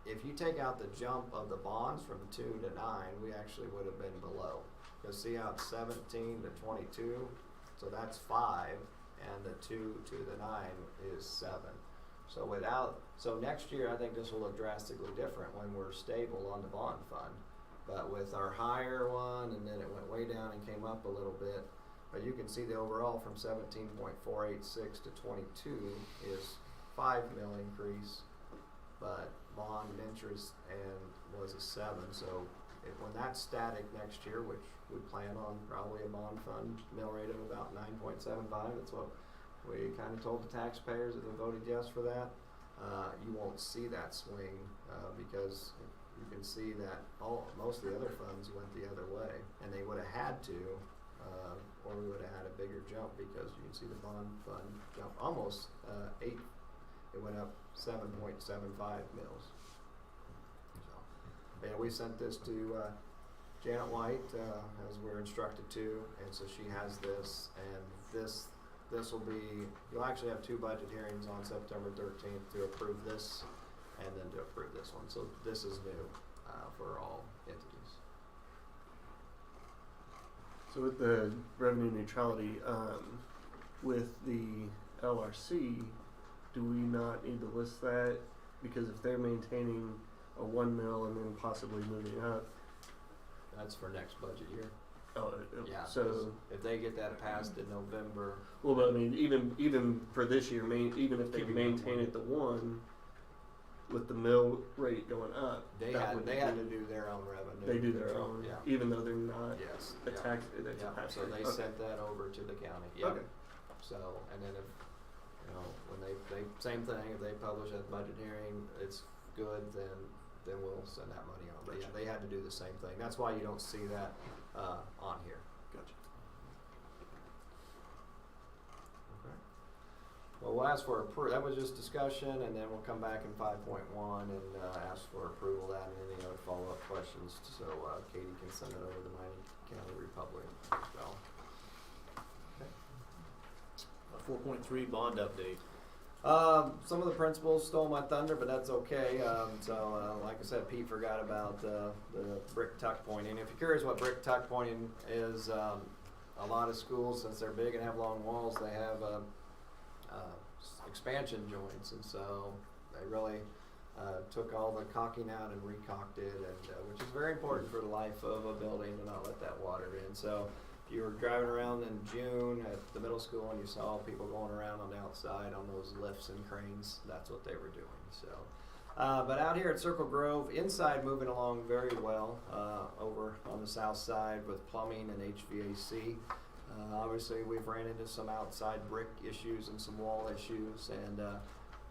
if you take out the jump of the bonds from 2 to 9, we actually would have been below. Because see how it's 17 to 22, so that's 5, and the 2 to the 9 is 7. So next year, I think this will look drastically different when we're stable on the bond fund. But with our higher one, and then it went way down and came up a little bit. But you can see the overall from 17.486 to 22 is 5 mil increase, but bond and interest was a 7. So when that's static next year, which we plan on probably a bond fund mill rate of about 9.75, that's what we kind of told the taxpayers if they voted yes for that. You won't see that swing because you can see that most of the other funds went the other way, and they would have had to, or we would have had a bigger jump, because you can see the bond fund jump almost 8. It went up 7.75 mils. So, yeah, we sent this to Janet White as we're instructed to, and so she has this, and this will be, you'll actually have 2 budget hearings on September 13th to approve this and then to approve this one. So this is new for all entities. So with the revenue neutrality, with the LRC, do we not need to list that? Because if they're maintaining a 1 mil and then possibly moving up. That's for next budget year. Oh, yeah. So if they get that passed in November. Well, but I mean, even for this year, even if they maintain it to 1, with the mill rate going up, they had to do their own revenue. They do their own, yeah. Even though they're not a tax. Yeah. So they sent that over to the county. Yeah. Okay. So, and then if when they same thing, if they publish a budget hearing, it's good, then we'll send that money on. But yeah, they had to do the same thing. That's why you don't see that on here. Gotcha. Okay. Well, we'll ask for that was just discussion, and then we'll come back in 5.1 and ask for approval of that and any other follow-up questions, so Katie can send it over to the Miami County Republic as well. Okay. 4.3 bond update. Some of the principals stole my thunder, but that's okay. Like I said, Pete forgot about the brick tuck pointing. If you're curious what brick tuck pointing is, a lot of schools, since they're big and have long walls, they have expansion joints, and so they really took all the caulking out and recocked it, and which is very important for the life of a building to not let that water in. So if you were driving around in June at the middle school and you saw people going around on the outside on those lifts and cranes, that's what they were doing. So, but out here at Circle Grove, inside moving along very well, over on the south side with plumbing and HVAC. Obviously, we've ran into some outside brick issues and some wall issues, and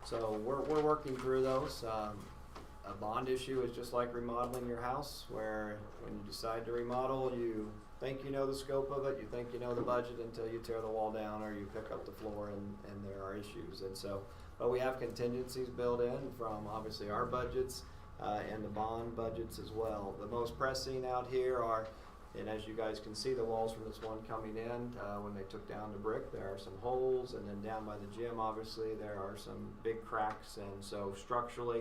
so we're working through those. A bond issue is just like remodeling your house, where when you decide to remodel, you think you know the scope of it, you think you know the budget until you tear the wall down or you pick up the floor and there are issues. And so, but we have contingencies built in from obviously our budgets and the bond budgets as well. The most pressing out here are, and as you guys can see, the walls from this one coming in, when they took down the brick, there are some holes, and then down by the gym, obviously, there are some big cracks, and so structurally,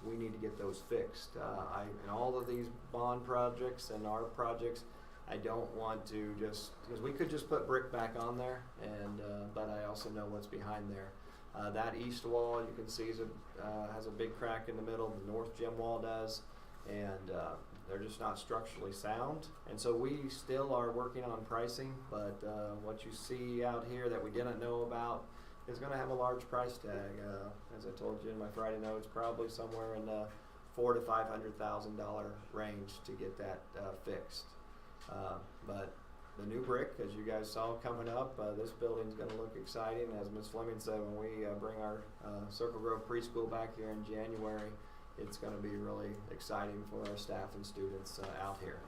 we need to get those fixed. In all of these bond projects and our projects, I don't want to just, because we could just put brick back on there, and but I also know what's behind there. That east wall, you can see, has a big crack in the middle. The north gym wall does, and they're just not structurally sound. And so we still are working on pricing, but what you see out here that we didn't know about is going to have a large price tag. As I told you in my Friday notes, probably somewhere in the $400,000 to $500,000 range to get that fixed. But the new brick, as you guys saw coming up, this building's going to look exciting. As Ms. Fleming said, when we bring our Circle Grove preschool back here in January, it's going to be really exciting for our staff and students out here.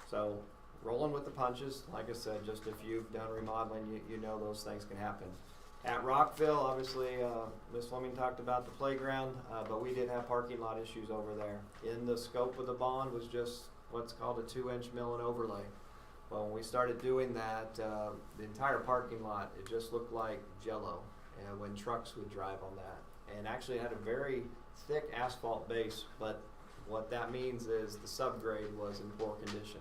So rolling with the punches, like I said, just if you've done remodeling, you know those things can happen. At Rockville, obviously, Ms. Fleming talked about the playground, but we did have parking lot issues over there. In the scope of the bond was just what's called a 2-inch mill and overlay. Well, when we started doing that, the entire parking lot, it just looked like jello, and when trucks would drive on that. And actually it had a very thick asphalt base, but what that means is the subgrade was in poor condition.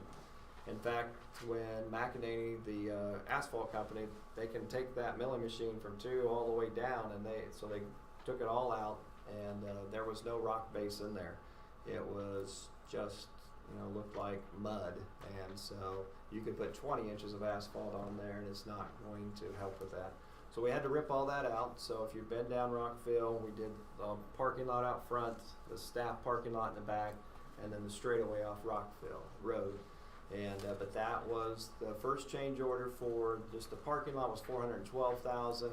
In fact, when McEnany, the asphalt company, they can take that milling machine from 2 all the way down, and they took it all out, and there was no rock base in there. It was just, looked like mud, and so you could put 20 inches of asphalt on there, and it's not going to help with that. So we had to rip all that out. So if you've been down Rockville, we did the parking lot out front, the staff parking lot in the back, and then the straightaway off Rockville Road. And but that was the first change order for just the parking lot was $412,000,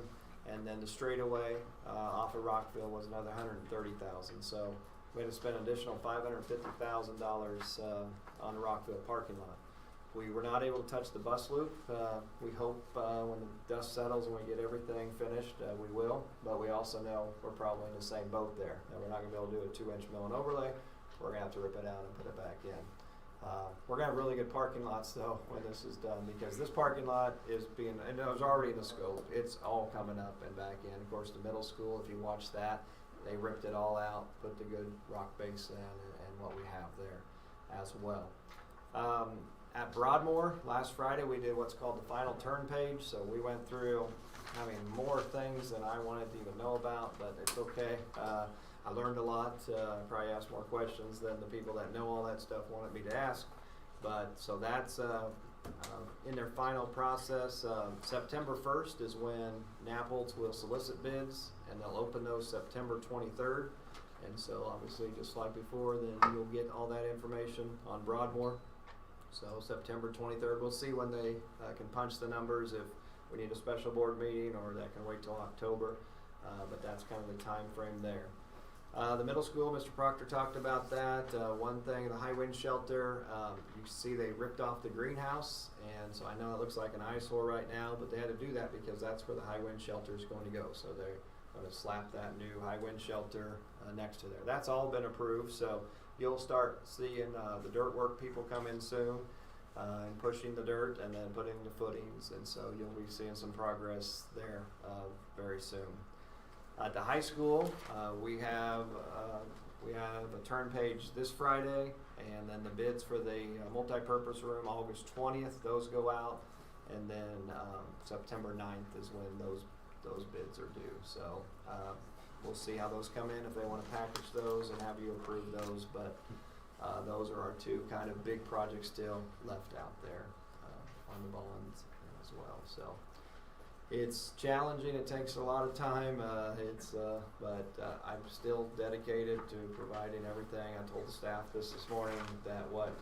and then the straightaway off of Rockville was another $130,000. So we had to spend an additional $550,000 on the Rockville parking lot. We were not able to touch the bus loop. We hope when the dust settles and we get everything finished, we will. But we also know we're probably in the same boat there. That we're not going to be able to do a 2-inch mill and overlay. We're going to have to rip it out and put it back in. We're going to have really good parking lots though when this is done, because this parking lot is being, and it was already in the scope. It's all coming up and back in. Of course, the middle school, if you watch that, they ripped it all out, put the good rock base in, and what we have there as well. At Broadmoor, last Friday, we did what's called the final turn page. So we went through, more things than I wanted to even know about, but it's okay. I learned a lot. Probably asked more questions than the people that know all that stuff wanted me to ask. But so that's in their final process. September 1st is when Napolds will solicit bids, and they'll open those September 23rd. And so obviously, just like before, then you'll get all that information on Broadmoor. So September 23rd, we'll see when they can punch the numbers, if we need a special board meeting or that can wait till October. But that's kind of the time frame there. The middle school, Mr. Proctor talked about that. One thing, the high wind shelter, you see they ripped off the greenhouse, and so I know it looks like an eyesore right now, but they had to do that because that's where the high wind shelter is going to go. So they're going to slap that new high wind shelter next to there. That's all been approved, so you'll start seeing the dirt work people come in soon. and pushing the dirt and then putting the footings, and so you'll be seeing some progress there very soon. At the high school, we have a turn page this Friday, and then the bids for the multi-purpose room August 20th. Those go out, and then September 9th is when those bids are due. So we'll see how those come in, if they want to package those and have you approve those. But those are our two kind of big projects still left out there on the bonds as well. So it's challenging. It takes a lot of time. But I'm still dedicated to providing everything. I told the staff this morning that what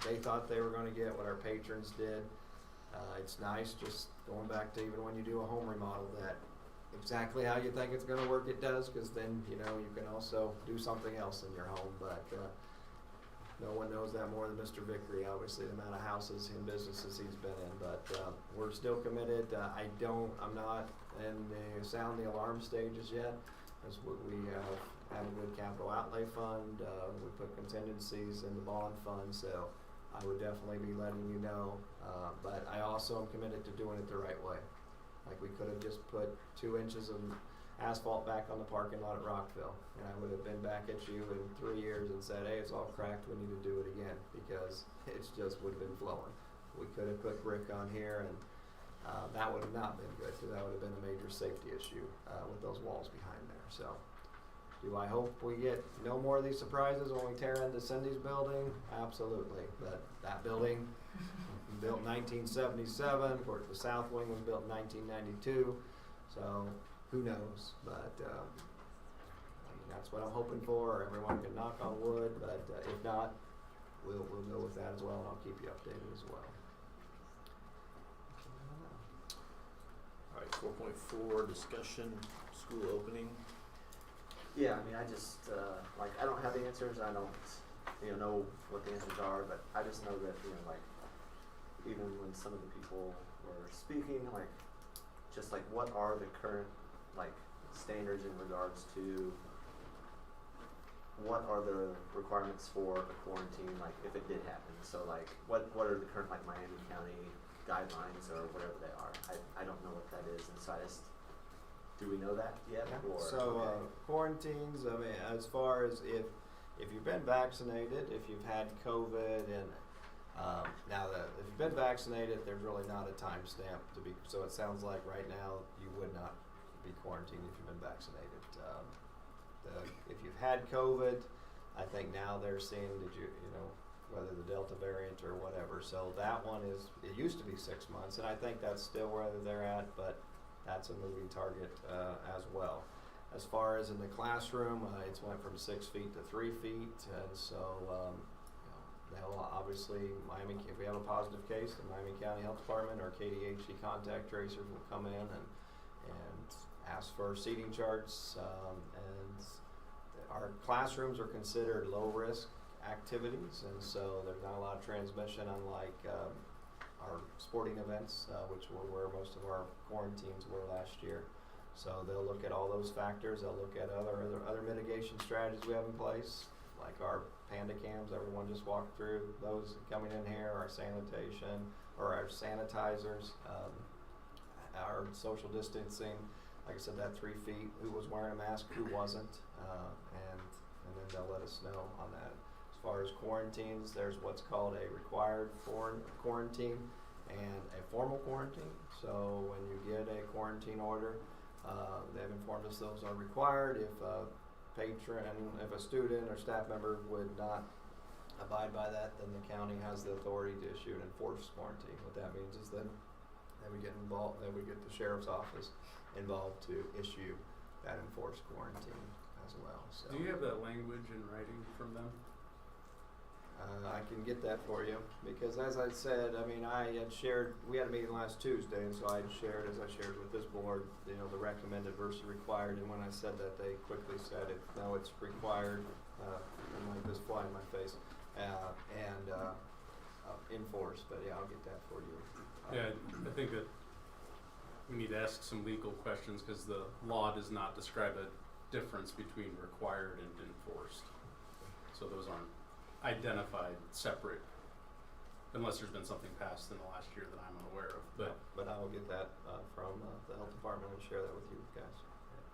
they thought they were going to get, what our patrons did. It's nice just going back to even when you do a home remodel, that exactly how you think it's going to work, it does, because then you can also do something else in your home. But no one knows that more than Mr. Vickery, obviously, the amount of houses and businesses he's been in. But we're still committed. I'm not in the sound the alarm stages yet, as we have a good capital outlay fund. We put contingencies in the bond fund, so I would definitely be letting you know. But I also am committed to doing it the right way. Like, we could have just put 2 inches of asphalt back on the parking lot at Rockville, and I would have been back at you in 3 years and said, hey, it's all cracked, we need to do it again, because it just would have been flowing. We could have put brick on here, and that would have not been good, because that would have been a major safety issue with those walls behind there. So do I hope we get no more of these surprises when we tear into Cindy's building? Absolutely. But that building built in 1977. Of course, the south wing was built in 1992. So who knows? But that's what I'm hoping for. Everyone can knock on wood, but if not, we'll go with that as well, and I'll keep you updated as well. All right, 4.4 discussion school opening. Yeah, I mean, I just I don't have the answers. I don't know what the answers are, but I just know that even when some of the people were speaking, just what are the current standards in regards to what are the requirements for a quarantine, if it did happen. So what are the current Miami County guidelines or whatever they are. I don't know what that is, and so do we know that yet? Yeah. Or, so quarantines, I mean, as far as if you've been vaccinated, if you've had COVID, and if you've been vaccinated, there's really not a time stamp to be. So it sounds like right now you would not be quarantined if you've been vaccinated. If you've had COVID, I think now they're seeing whether the Delta variant or whatever. So that one it used to be 6 months, and I think that's still where they're at, but that's a moving target as well. As far as in the classroom, it's went from 6 feet to 3 feet, and so they'll obviously, if we have a positive case, the Miami County Health Department or KDHE contact tracers will come in and ask for seating charts, and our classrooms are considered low risk activities, and so there's not a lot of transmission, unlike our sporting events, which were where most of our quarantines were last year. So they'll look at all those factors. They'll look at other mitigation strategies we have in place, like our panda cams. Everyone just walked through those coming in here. Our sanitation or our sanitizers, our social distancing. Like I said, that 3 feet. Who was wearing a mask? Who wasn't? And then they'll let us know on that. As far as quarantines, there's what's called a required quarantine and a formal quarantine. So when you get a quarantine order, they've informed us those are required. If a student or staff member would not abide by that, then the county has the authority to issue an enforced quarantine. What that means is then we get involved, then we get the sheriff's office involved to issue that enforced quarantine as well. So do you have that language in writing from them? I can get that for you, because as I said, I mean, we had a meeting last Tuesday, and so I shared with this board, the recommended versus required, and when I said that, they quickly said no, it's required, and like this fly in my face, and enforced, but yeah, I'll get that for you. Yeah, I think that we need to ask some legal questions, because the law does not describe a difference between required and enforced. So those aren't identified separate unless there's been something passed in the last year that I'm unaware of. But I will get that from the health department and share that with you guys.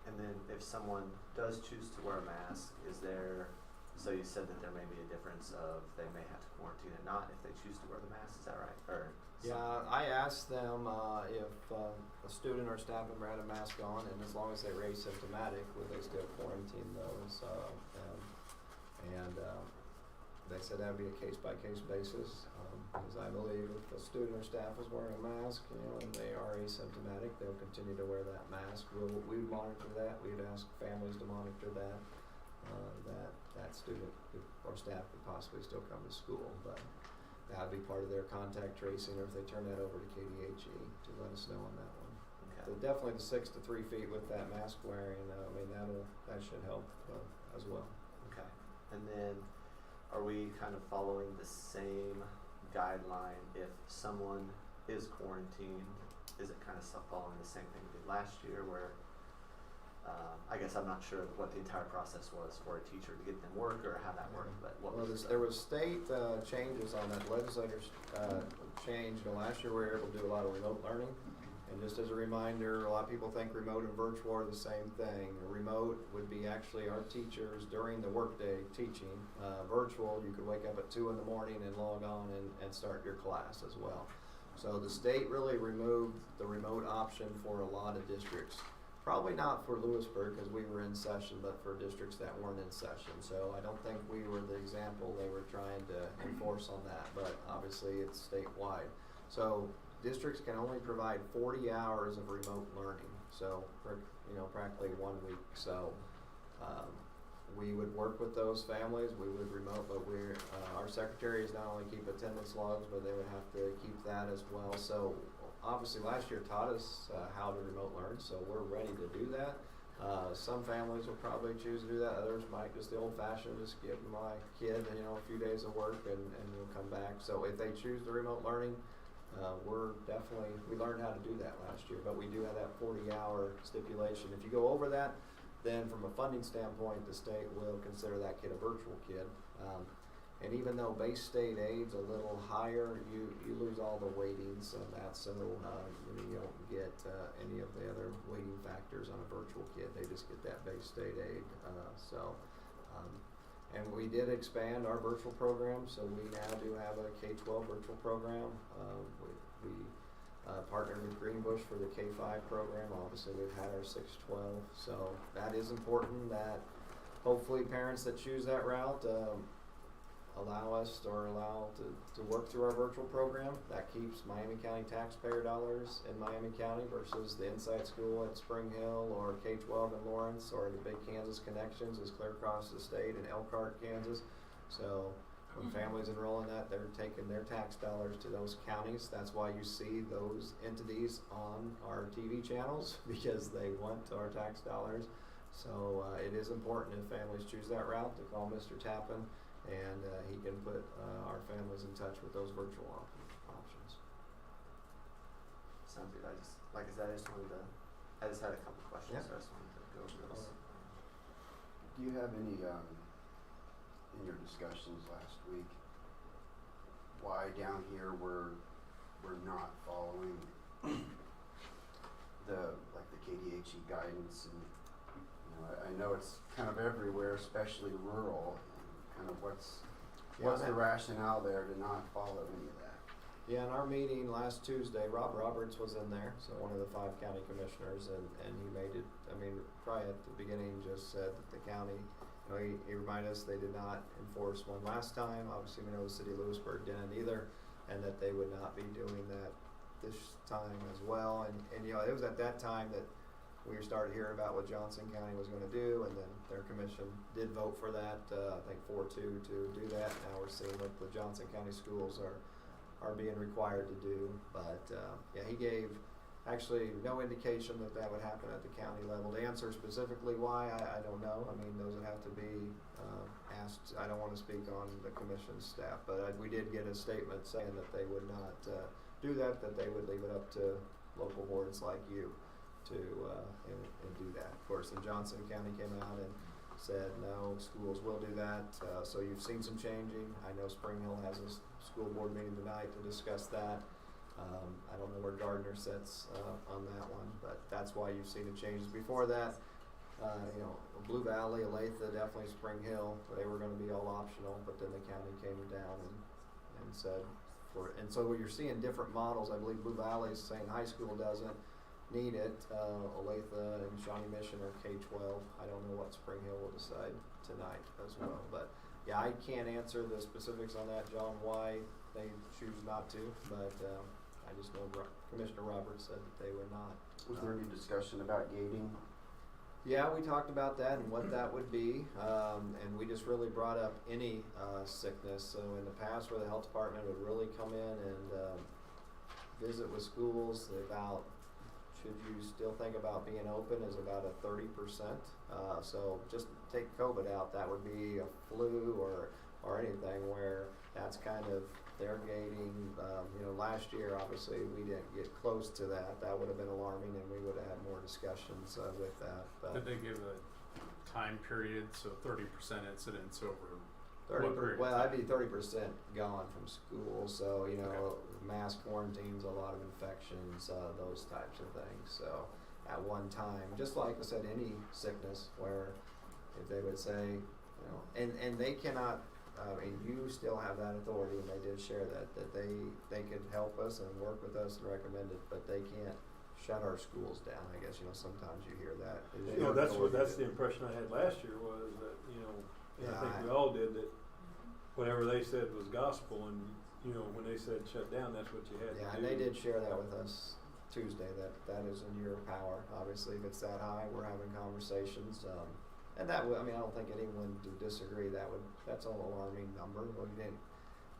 And then if someone does choose to wear a mask, is there, so you said that there may be a difference of they may have to quarantine and not if they choose to wear the mask, is that right? Or Yeah, I asked them if a student or staff member had a mask on, and as long as they were asymptomatic, would they still quarantine those? They said that would be a case-by-case basis, because I believe if a student or staff is wearing a mask, and they are asymptomatic, they'll continue to wear that mask. We would monitor that. We'd ask families to monitor that. That student or staff could possibly still come to school, but that would be part of their contact tracing, or if they turn that over to KDHE to let us know on that one. Okay. So definitely the 6 to 3 feet with that mask wearing. That should help as well. Okay. And then, are we kind of following the same guideline if someone is quarantined? Is it kind of following the same thing we did last year where, I guess I'm not sure what the entire process was for a teacher to get them work or how that worked, but what was there was state changes on that. Legislators changed. Last year we were able to do a lot of remote learning. And just as a reminder, a lot of people think remote and virtual are the same thing. Remote would be actually our teachers during the workday teaching. Virtual, you could wake up at 2 in the morning and log on and start your class as well. So the state really removed the remote option for a lot of districts. Probably not for Lewisburg because we were in session, but for districts that weren't in session. So I don't think we were the example they were trying to enforce on that, but obviously it's statewide. So districts can only provide 40 hours of remote learning, so practically 1 week. So we would work with those families. We would remote, but our secretaries not only keep attendance logs, but they would have to keep that as well. So obviously last year taught us how to remote learn, so we're ready to do that. Some families will probably choose to do that. Others might just the old-fashioned, just give my kid a few days of work and we'll come back. So if they choose the remote learning, we learned how to do that last year, but we do have that 40-hour stipulation. If you go over that, then from a funding standpoint, the state will consider that kid a virtual kid. And even though base state aid's a little higher, you lose all the weightings on that, so you don't get any of the other weighting factors on a virtual kid. They just get that base state aid. And we did expand our virtual program, so we now do have a K-12 virtual program. We partnered with Greenbush for the K-5 program. Obviously, we've had our 6-12, so that is important that hopefully parents that choose that route allow to work through our virtual program. That keeps Miami County taxpayer dollars in Miami County versus the Inside School at Spring Hill or K-12 in Lawrence, or the big Kansas Connections is clear across the state in Elkhart, Kansas. So when families enroll in that, they're taking their tax dollars to those counties. That's why you see those entities on our TV channels, because they want our tax dollars. So it is important if families choose that route to call Mr. Tappan, and he can put our families in touch with those virtual options. Sounds good. I just had a couple questions, so I just wanted to go over those. Do you have any, in your discussions last week, why down here we're not following the KDHE guidance? And I know it's kind of everywhere, especially rural. Kind of what's the rationale there to not follow any of that? Yeah, in our meeting last Tuesday, Rob Roberts was in there, so one of the 5 county commissioners, and he made it, probably at the beginning just said that the county, he reminded us they did not enforce one last time. Obviously, we know the city of Lewisburg didn't either, and that they would not be doing that this time as well. And it was at that time that we started hearing about what Johnson County was going to do, and then their commission did vote for that, I think 4-2 to do that. Now we're seeing what the Johnson County schools are being required to do. But he gave actually no indication that would happen at the county level. To answer specifically why, I don't know. Those would have to be asked. I don't want to speak on the commission's staff, but we did get a statement saying that they would not do that they would leave it up to local boards like you to and do that. Of course, in Johnson County came out and said, no, schools will do that. So you've seen some changing. I know Spring Hill has a school board meeting tonight to discuss that. I don't know where Gardner sits on that one, but that's why you've seen the changes. Before that, Blue Valley, Olathe, definitely Spring Hill, they were going to be all optional, but then the county came down and said, and so you're seeing different models. I believe Blue Valley is saying high school doesn't need it. Olathe and Shawnee Mission are K-12. I don't know what Spring Hill will decide tonight as well, but yeah, I can't answer the specifics on that, John, why they choose not to, but I just know Commissioner Roberts said that they would not. Was there any discussion about gating? Yeah, we talked about that and what that would be, and we just really brought up any sickness. So in the past, where the health department would really come in and visit with schools, about should you still think about being open is about a 30%. So just take COVID out, that would be a flu or anything where that's kind of their gating. Last year, obviously, we didn't get close to that. That would have been alarming, and we would have had more discussions with that. But did they give a time period? So 30% incidence over 30%. Well, I'd be 30% gone from school. So mass quarantines, a lot of infections, those types of things. So at one time, just like I said, any sickness, where if they would say, and they cannot. And you still have that authority, and they did share that they could help us and work with us and recommend it, but they can't shut our schools down. I guess sometimes you hear that. That's the impression I had last year was that and I think we all did, that whatever they said was gospel, and when they said shut down, that's what you had to do. Yeah, and they did share that with us Tuesday. That is in your power. Obviously, if it's that high, we're having conversations. And that would, I don't think anyone would disagree. That's an alarming number. We didn't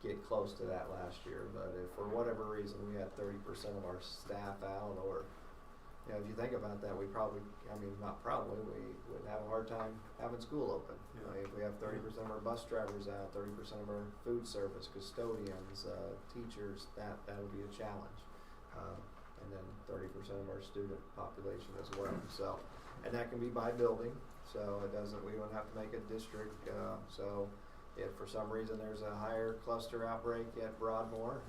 get close to that last year, but if for whatever reason we had 30% of our staff out, or if you think about that, we would have a hard time having school open. Yeah. If we have 30% of our bus drivers out, 30% of our food service, custodians, teachers, that would be a challenge. And then 30% of our student population as well. So, and that can be by building. So we don't have to make a district. So if for some reason there's a higher cluster outbreak at Broadmoor,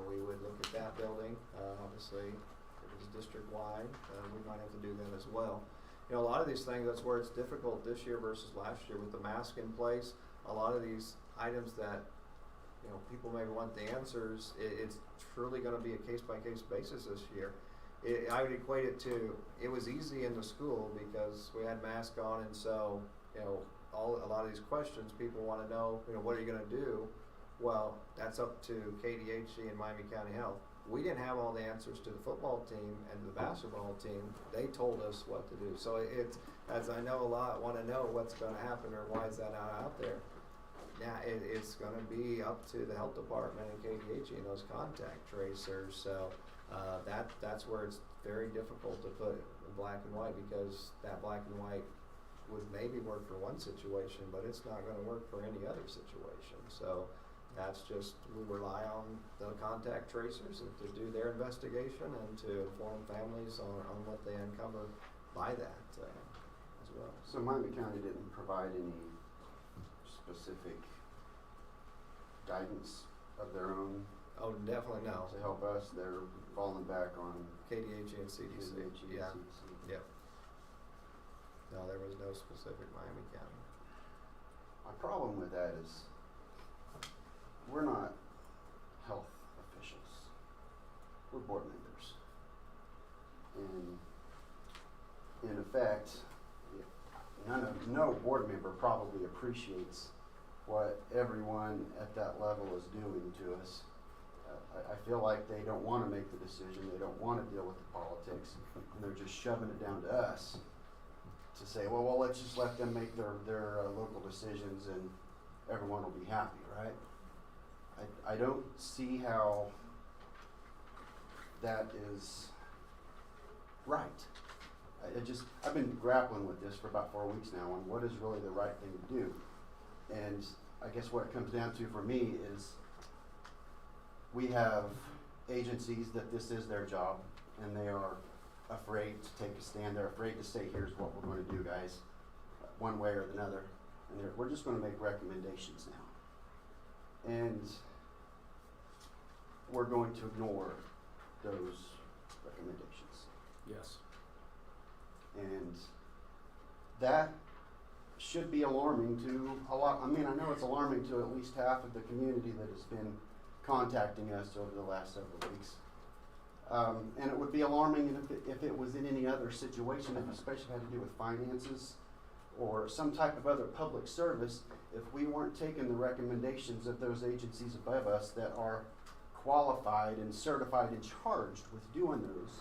we would look at that building. Obviously, if it's district-wide, we might have to do that as well. A lot of these things, that's where it's difficult this year versus last year with the mask in place. A lot of these items that people may want the answers, it's truly going to be a case-by-case basis this year. I would equate it to, it was easy in the school because we had masks on, and so a lot of these questions people want to know, what are you going to do? Well, that's up to KDHE and Miami County Health. We didn't have all the answers to the football team and the basketball team. They told us what to do. So it's, as I know, a lot want to know what's going to happen or why is that out there. Now it's going to be up to the health department and KDHE and those contact tracers. So that's where it's very difficult to put black and white, because that black and white would maybe work for one situation, but it's not going to work for any other situation. So that's just, we rely on the contact tracers to do their investigation and to inform families on what they uncover by that as well. So Miami County didn't provide any specific guidance of their own? Oh, definitely no. To help us, they're falling back on KDHE and CDC. KDHE Yeah. and CDC. Yep. No, there was no specific Miami County. My problem with that is we're not health officials. We're board members. And in effect, no board member probably appreciates what everyone at that level is doing to us. I feel like they don't want to make the decision, they don't want to deal with the politics, and they're just shoving it down to us to say, well, let's just let them make their local decisions and everyone will be happy, right? I don't see how that is right. I've been grappling with this for about 4 weeks now on what is really the right thing to do. And I guess what it comes down to for me is we have agencies that this is their job and they are afraid to take a stand. They're afraid to say, here's what we're going to do, guys. one way or another, and we're just going to make recommendations now, and we're going to ignore those recommendations. Yes. And that should be alarming to a lot. I mean, I know it's alarming to at least half of the community that has been contacting us over the last several weeks. And it would be alarming if it was in any other situation, if especially had to do with finances or some type of other public service, if we weren't taking the recommendations of those agencies above us that are qualified and certified and charged with doing those,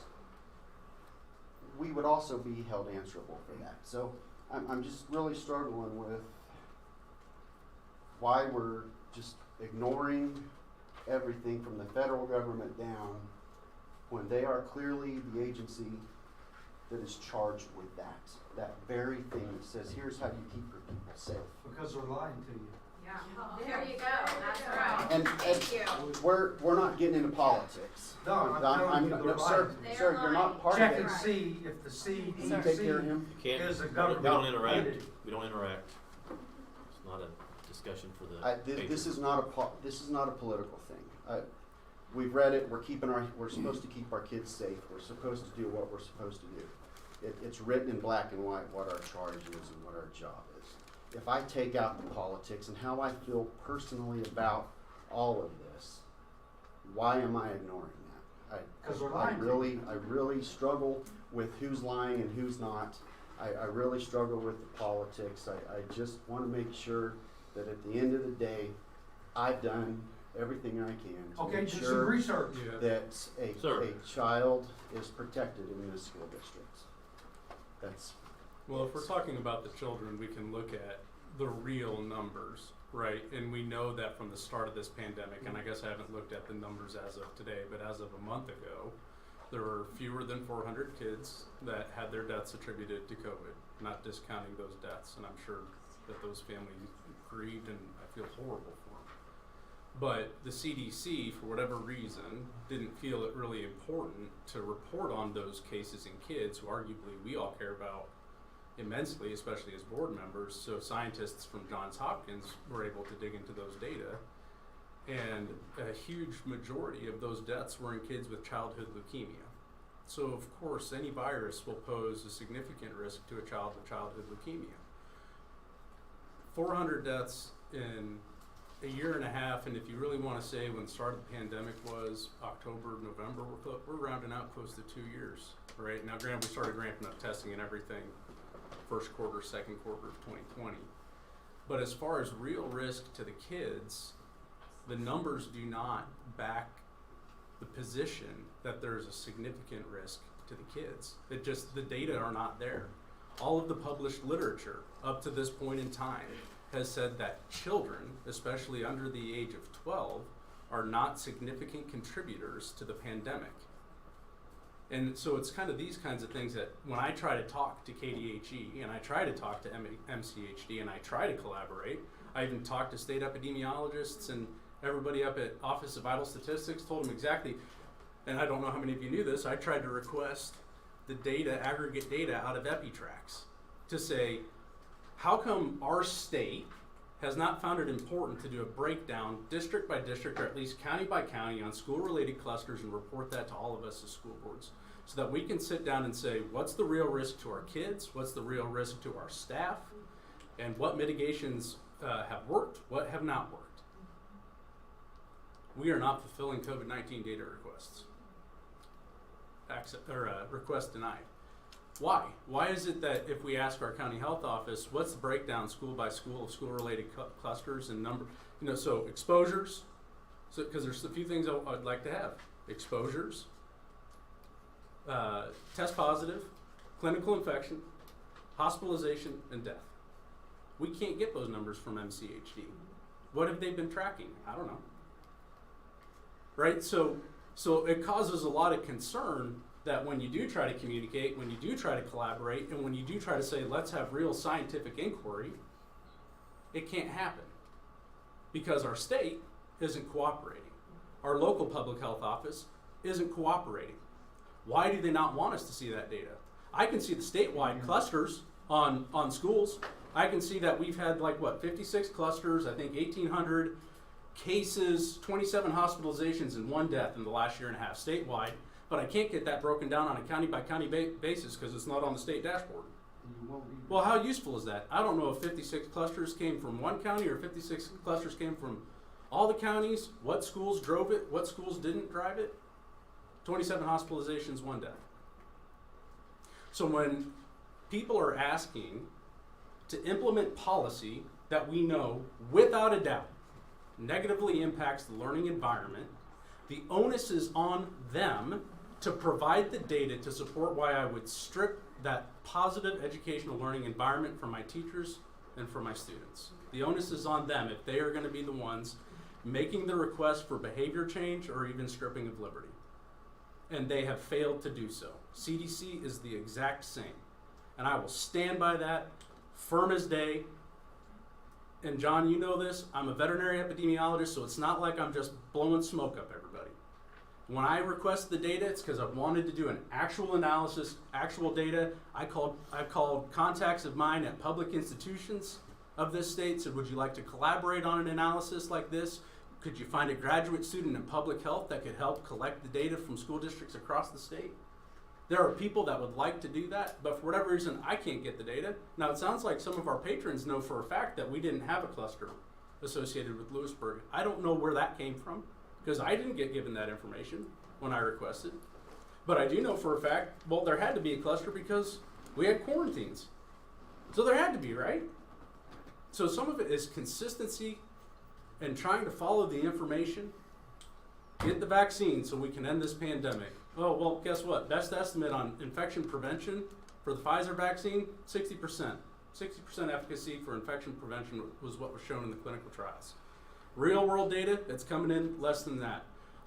we would also be held answerable for that. So I'm just really struggling with why we're just ignoring everything from the federal government down when they are clearly the agency that is charged with that very thing that says, here's how you keep your people safe. Because they're lying to you. Yeah. There you go. That's right. And Thank you. we're not getting into politics. No, I'm telling you, they're no, sir, lying. sir, you're not part Check of it. and see if the CDC Can you take care of him? You can't, is a we government. don't interact. entity. We don't interact. It's not a discussion for the This is not a political thing. We've read it. We're supposed to keep our kids safe. We're supposed to do what we're supposed to do. It's written in black and white what our charge is and what our job is. If I take out the politics and how I feel personally about all of this, why am I ignoring that? 'Cause they're lying to you. I really struggle with who's lying and who's not. I really struggle with the politics. I just want to make sure that at the end of the day, I've done everything I can to Okay, make do some sure research. Yeah. that Sir. a child is protected in this school district. That's Well, if we're talking about the children, we can look at the real numbers, right? And we know that from the start of this pandemic, and I guess I haven't looked at the numbers as of today, but as of a month ago, there were fewer than 400 kids that had their deaths attributed to COVID, not discounting those deaths. And I'm sure that those families grieved, and I feel horrible for them. But the CDC, for whatever reason, didn't feel it really important to report on those cases in kids who arguably we all care about immensely, especially as board members. So scientists from Johns Hopkins were able to dig into those data, and a huge majority of those deaths were in kids with childhood leukemia. So of course, any virus will pose a significant risk to a child with childhood leukemia. 400 deaths in a year and a half, and if you really want to say when the start of the pandemic was October, November, we're rounding out close to 2 years, right? Now, granted, we started ramping up testing and everything first quarter, second quarter of 2020. But as far as real risk to the kids, the numbers do not back the position that there's a significant risk to the kids. It just, the data are not there. All of the published literature up to this point in time has said that children, especially under the age of 12, are not significant contributors to the pandemic. And so it's kind of these kinds of things that when I try to talk to KDHE and I try to talk to MCHD and I try to collaborate, I even talked to state epidemiologists and everybody up at Office of Vital Statistics, told them exactly, and I don't know how many of you knew this, I tried to request the data, aggregate data out of EpiTrax to say, how come our state has not found it important to do a breakdown district by district or at least county by county on school-related clusters and report that to all of us as school boards so that we can sit down and say, what's the real risk to our kids, what's the real risk to our staff, and what mitigations have worked, what have not worked. We are not fulfilling COVID-19 data requests. Request denied. Why? Why is it that if we ask our county health office, what's the breakdown school by school of school-related clusters and number, so exposures, so because there's a few things I'd like to have. Exposures, test positive, clinical infection, hospitalization, and death. We can't get those numbers from MCHD. What have they been tracking? I don't know. Right? So it causes a lot of concern that when you do try to communicate, when you do try to collaborate, and when you do try to say, let's have real scientific inquiry, it can't happen because our state isn't cooperating. Our local public health office isn't cooperating. Why do they not want us to see that data? I can see the statewide clusters on schools, I can see that we've had 56 clusters, I think 1,800 cases, 27 hospitalizations, and 1 death in the last year and a half statewide. But I can't get that broken down on a county by county basis because it's not on the state dashboard. Well, how useful is that? I don't know if 56 clusters came from one county or 56 clusters came from all the counties, what schools drove it, what schools didn't drive it. 27 hospitalizations, 1 death. So when people are asking to implement policy that we know without a doubt negatively impacts the learning environment, the onus is on them to provide the data to support why I would strip that positive educational learning environment from my teachers and from my students. The onus is on them if they are going to be the ones making the request for behavior change or even stripping of liberty. And they have failed to do so. CDC is the exact same. And I will stand by that firm as day. And John, you know this, I'm a veterinary epidemiologist, so it's not like I'm just blowing smoke up everybody. When I request the data, it's because I wanted to do an actual analysis, actual data. I called contacts of mine at public institutions of this state, said, would you like to collaborate on an analysis like this? Could you find a graduate student in public health that could help collect the data from school districts across the state? There are people that would like to do that, but for whatever reason, I can't get the data. Now, it sounds like some of our patrons know for a fact that we didn't have a cluster associated with Lewisburg. I don't know where that came from, because I didn't get given that information when I requested. But I do know for a fact, well, there had to be a cluster because we had quarantines. So there had to be, right? So some of it is consistency and trying to follow the information. Get the vaccine so we can end this pandemic. Oh, well, guess what? Best estimate on infection prevention for the Pfizer vaccine, 60%. 60% efficacy for infection prevention was what was shown in the clinical trials. Real world data, it's coming in less than that.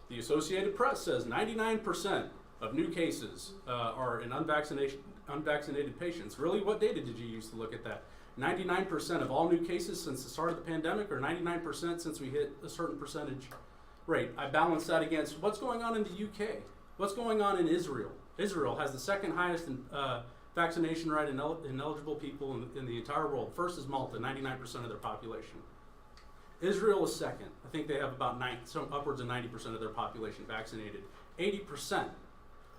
The Associated Press says 99% of new cases are in unvaccinated patients. Really, what data did you use to look at that? 99% of all new cases since the start of the pandemic, or 99% since we hit a certain percentage rate. I balance that against what's going on in the UK, what's going on in Israel. Israel has the second highest vaccination rate in eligible people in the entire world. First is Malta, 99% of their population. Israel is second. I think they have about upwards of 90% of their population vaccinated. 80%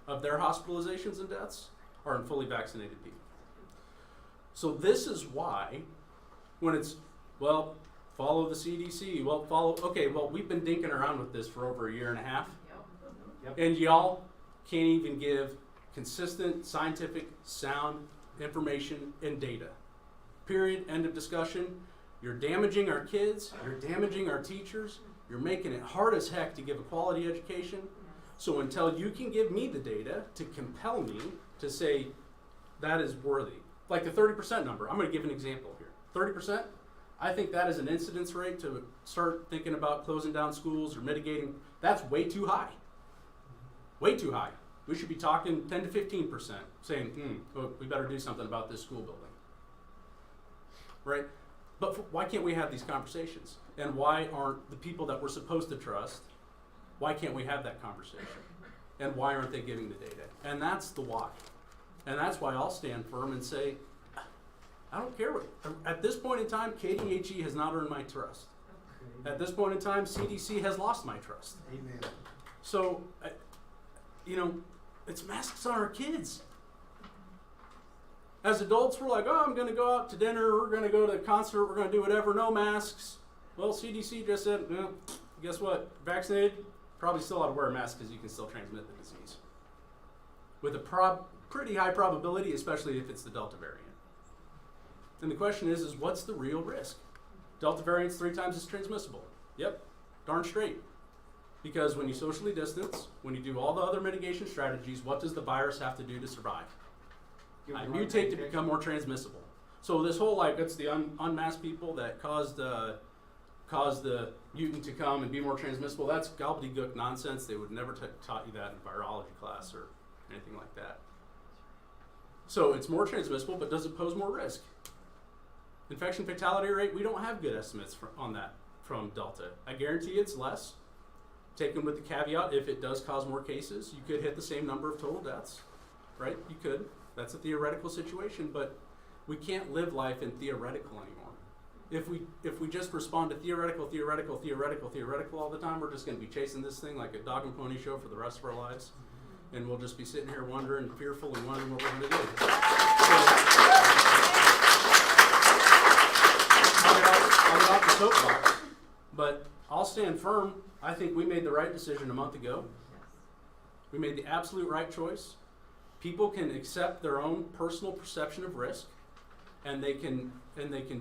of their hospitalizations and deaths are in fully vaccinated people. So this is why, when it's, well, follow the CDC, we've been dinking around with this for over a year and a half. Yep. And y'all can't even give consistent, scientific, sound information and data. Period, end of discussion. You're damaging our kids, you're damaging our teachers, you're making it hard as heck to give a quality education. So until you can give me the data to compel me to say that is worthy, like the 30% number, I'm going to give an example here. 30%, I think that is an incidence rate to start thinking about closing down schools or mitigating. That's way too high. Way too high. We should be talking 10 to 15%, saying, we better do something about this school building. Right? But why can't we have these conversations? And why aren't the people that we're supposed to trust, why can't we have that conversation? And why aren't they giving the data? And that's the why. And that's why I'll stand firm and say, I don't care what, at this point in time, KDHE has not earned my trust. At this point in time, CDC has lost my trust. Amen. So, it's masks on our kids. As adults, we're like, oh, I'm going to go out to dinner, we're going to go to a concert, we're going to do whatever, no masks. Well, CDC just said, guess what? Vaccinated, probably still ought to wear a mask because you can still transmit the disease. With a pretty high probability, especially if it's the Delta variant. And the question is what's the real risk? Delta variant's 3 times as transmissible. Yep, darn straight. Because when you socially distance, when you do all the other mitigation strategies, what does the virus have to do to survive? Mutate to become more transmissible. So this whole it's the unmasked people that caused the mutant to come and be more transmissible, that's gobbledygook nonsense. They would never taught you that in virology class or anything like that. So it's more transmissible, but does it pose more risk? Infection fatality rate, we don't have good estimates on that from Delta. I guarantee it's less. Taken with the caveat, if it does cause more cases, you could hit the same number of total deaths, right? You could. That's a theoretical situation, but We can't live life in theoretical anymore. If we just respond to theoretical all the time, we're just going to be chasing this thing like a dog and pony show for the rest of our lives, and we'll just be sitting here wondering, fearful, and wondering what we're going to do. I'll get off the soapbox, but I'll stand firm. I think we made the right decision a month ago. We made the absolute right choice. People can accept their own personal perception of risk, and they can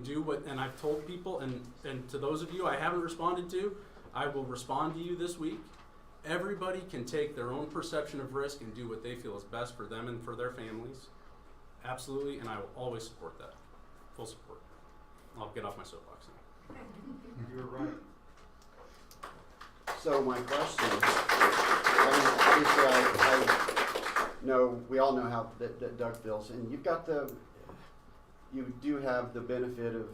do what, and I've told people, and to those of you I haven't responded to, I will respond to you this week. Everybody can take their own perception of risk and do what they feel is best for them and for their families. Absolutely, and I will always support that. Full support. I'll get off my soapbox now. You're right. So my question, I mean, obviously I know, we all know how that Doug feels, and you do have the benefit of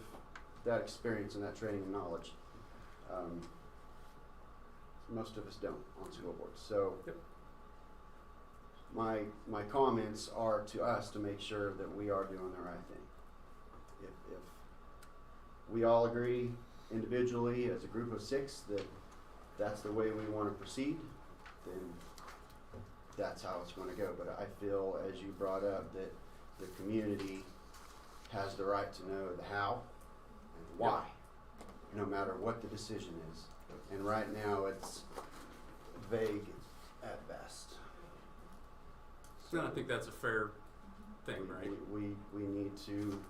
that experience and that training and knowledge. Most of us don't on school boards. So yep. My comments are to us to make sure that we are doing the right thing. If we all agree individually as a group of 6 that that's the way we want to proceed, then that's how it's going to go. But I feel, as you brought up, that the community has the right to know the how and why, no matter what the decision is. And right now it's vague at best. I think that's a fair thing, right? We need to.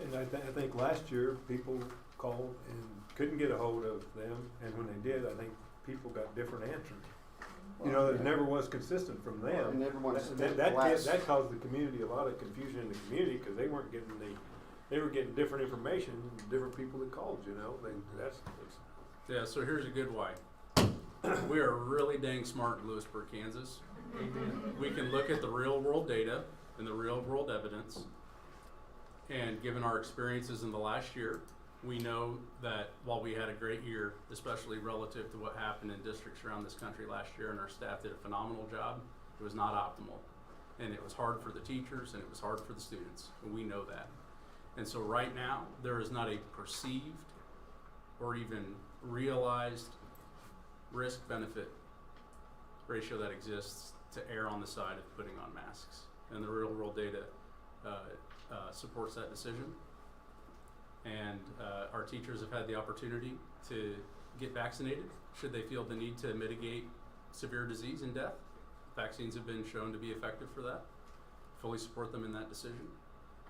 And I think last year people called and couldn't get a hold of them, and when they did, I think people got different answers. You know, it never was consistent from them. And everyone's that caused the community a lot of confusion in the community because they weren't getting they were getting different information from different people that called. You know, Yeah. So here's a good why. We are really dang smart in Lewisburg, Kansas. We can look at the real world data and the real world evidence, and given our experiences in the last year, we know that while we had a great year, especially relative to what happened in districts around this country last year, and our staff did a phenomenal job, it was not optimal. And it was hard for the teachers and it was hard for the students, and we know that. And so right now, there is not a perceived or even realized risk-benefit ratio that exists to err on the side of putting on masks. And the real-world data supports that decision. And our teachers have had the opportunity to get vaccinated should they feel the need to mitigate severe disease and death. Vaccines have been shown to be effective for that. Fully support them in that decision.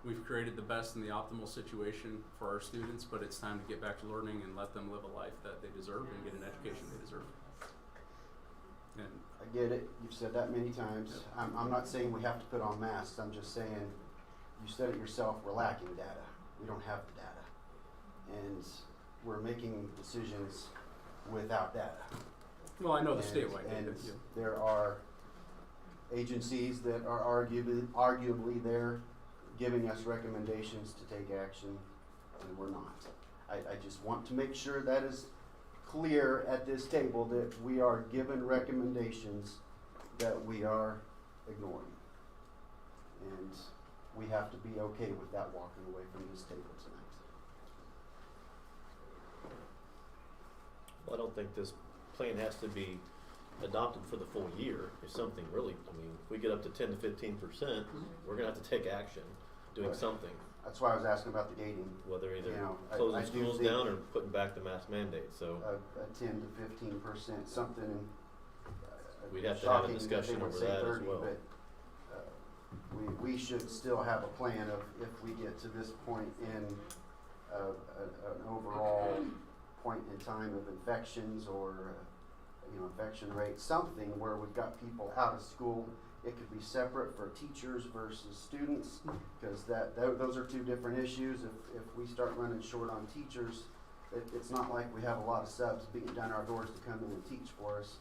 We've created the best and the optimal situation for our students, but it's time to get back to learning and let them live a life that they deserve and get an education they deserve. And I get it. You've said that many times. Yep. I'm not saying we have to put on masks. I'm just saying, you said it yourself, we're lacking data. We don't have the data. And we're making decisions without data. Well, I know the statewide data. And there are agencies that are arguably there giving us recommendations to take action, and we're not. I just want to make sure that is clear at this table, that we are given recommendations that we are ignoring. And we have to be okay with that walking away from this table tonight. Well, I don't think this plan has to be adopted for the full year. If something really, if we get up to 10 to 15%, we're gonna have to take action, doing something. That's why I was asking about the gating. Whether either closing I schools down or putting back the mask mandate. So a 10 to 15%, something. We'd have to have a discussion over that as well. But, we should still have a plan of, if we get to this point in an overall point in time of infections or infection rate, something where we've got people out of school. It could be separate for teachers versus students, because those are two different issues. If we start running short on teachers, it's not like we have a lot of subs beating down our doors to come in and teach for us.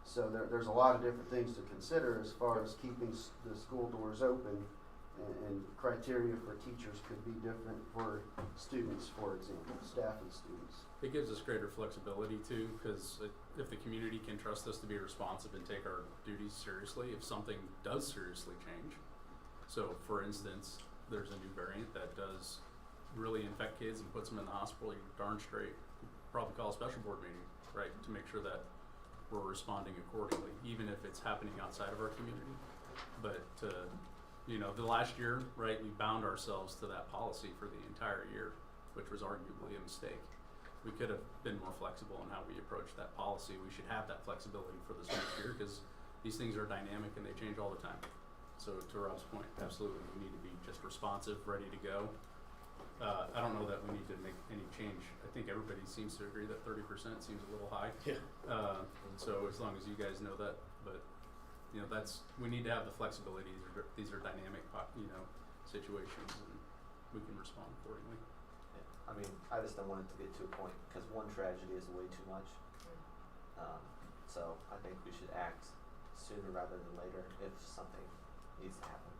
So there's a lot of different things to consider as far as keeping the school doors open, and criteria for teachers could be different for students, for example, staff and students. It gives us greater flexibility too, because if the community can trust us to be responsive and take our duties seriously, if something does seriously change. So for instance, there's a new variant that does really infect kids and puts them in the hospital, you're darn straight. You probably call a special board meeting, right, to make sure that we're responding accordingly, even if it's happening outside of our community. But, you know, the last year, right, we bound ourselves to that policy for the entire year, which was arguably a mistake. We could have been more flexible in how we approached that policy. We should have that flexibility for this next year, because these things are dynamic and they change all the time. So to Rob's point, absolutely, we need to be just responsive, ready to go. I don't know that we need to make any change. I think everybody seems to agree that 30% seems a little high. Yeah. So as long as you guys know that, but you know, we need to have the flexibility. These are dynamic, you know, situations, and we can respond accordingly. I mean, I just don't want it to get to a point, because one tragedy is way too much. So I think we should act sooner rather than later if something needs to happen.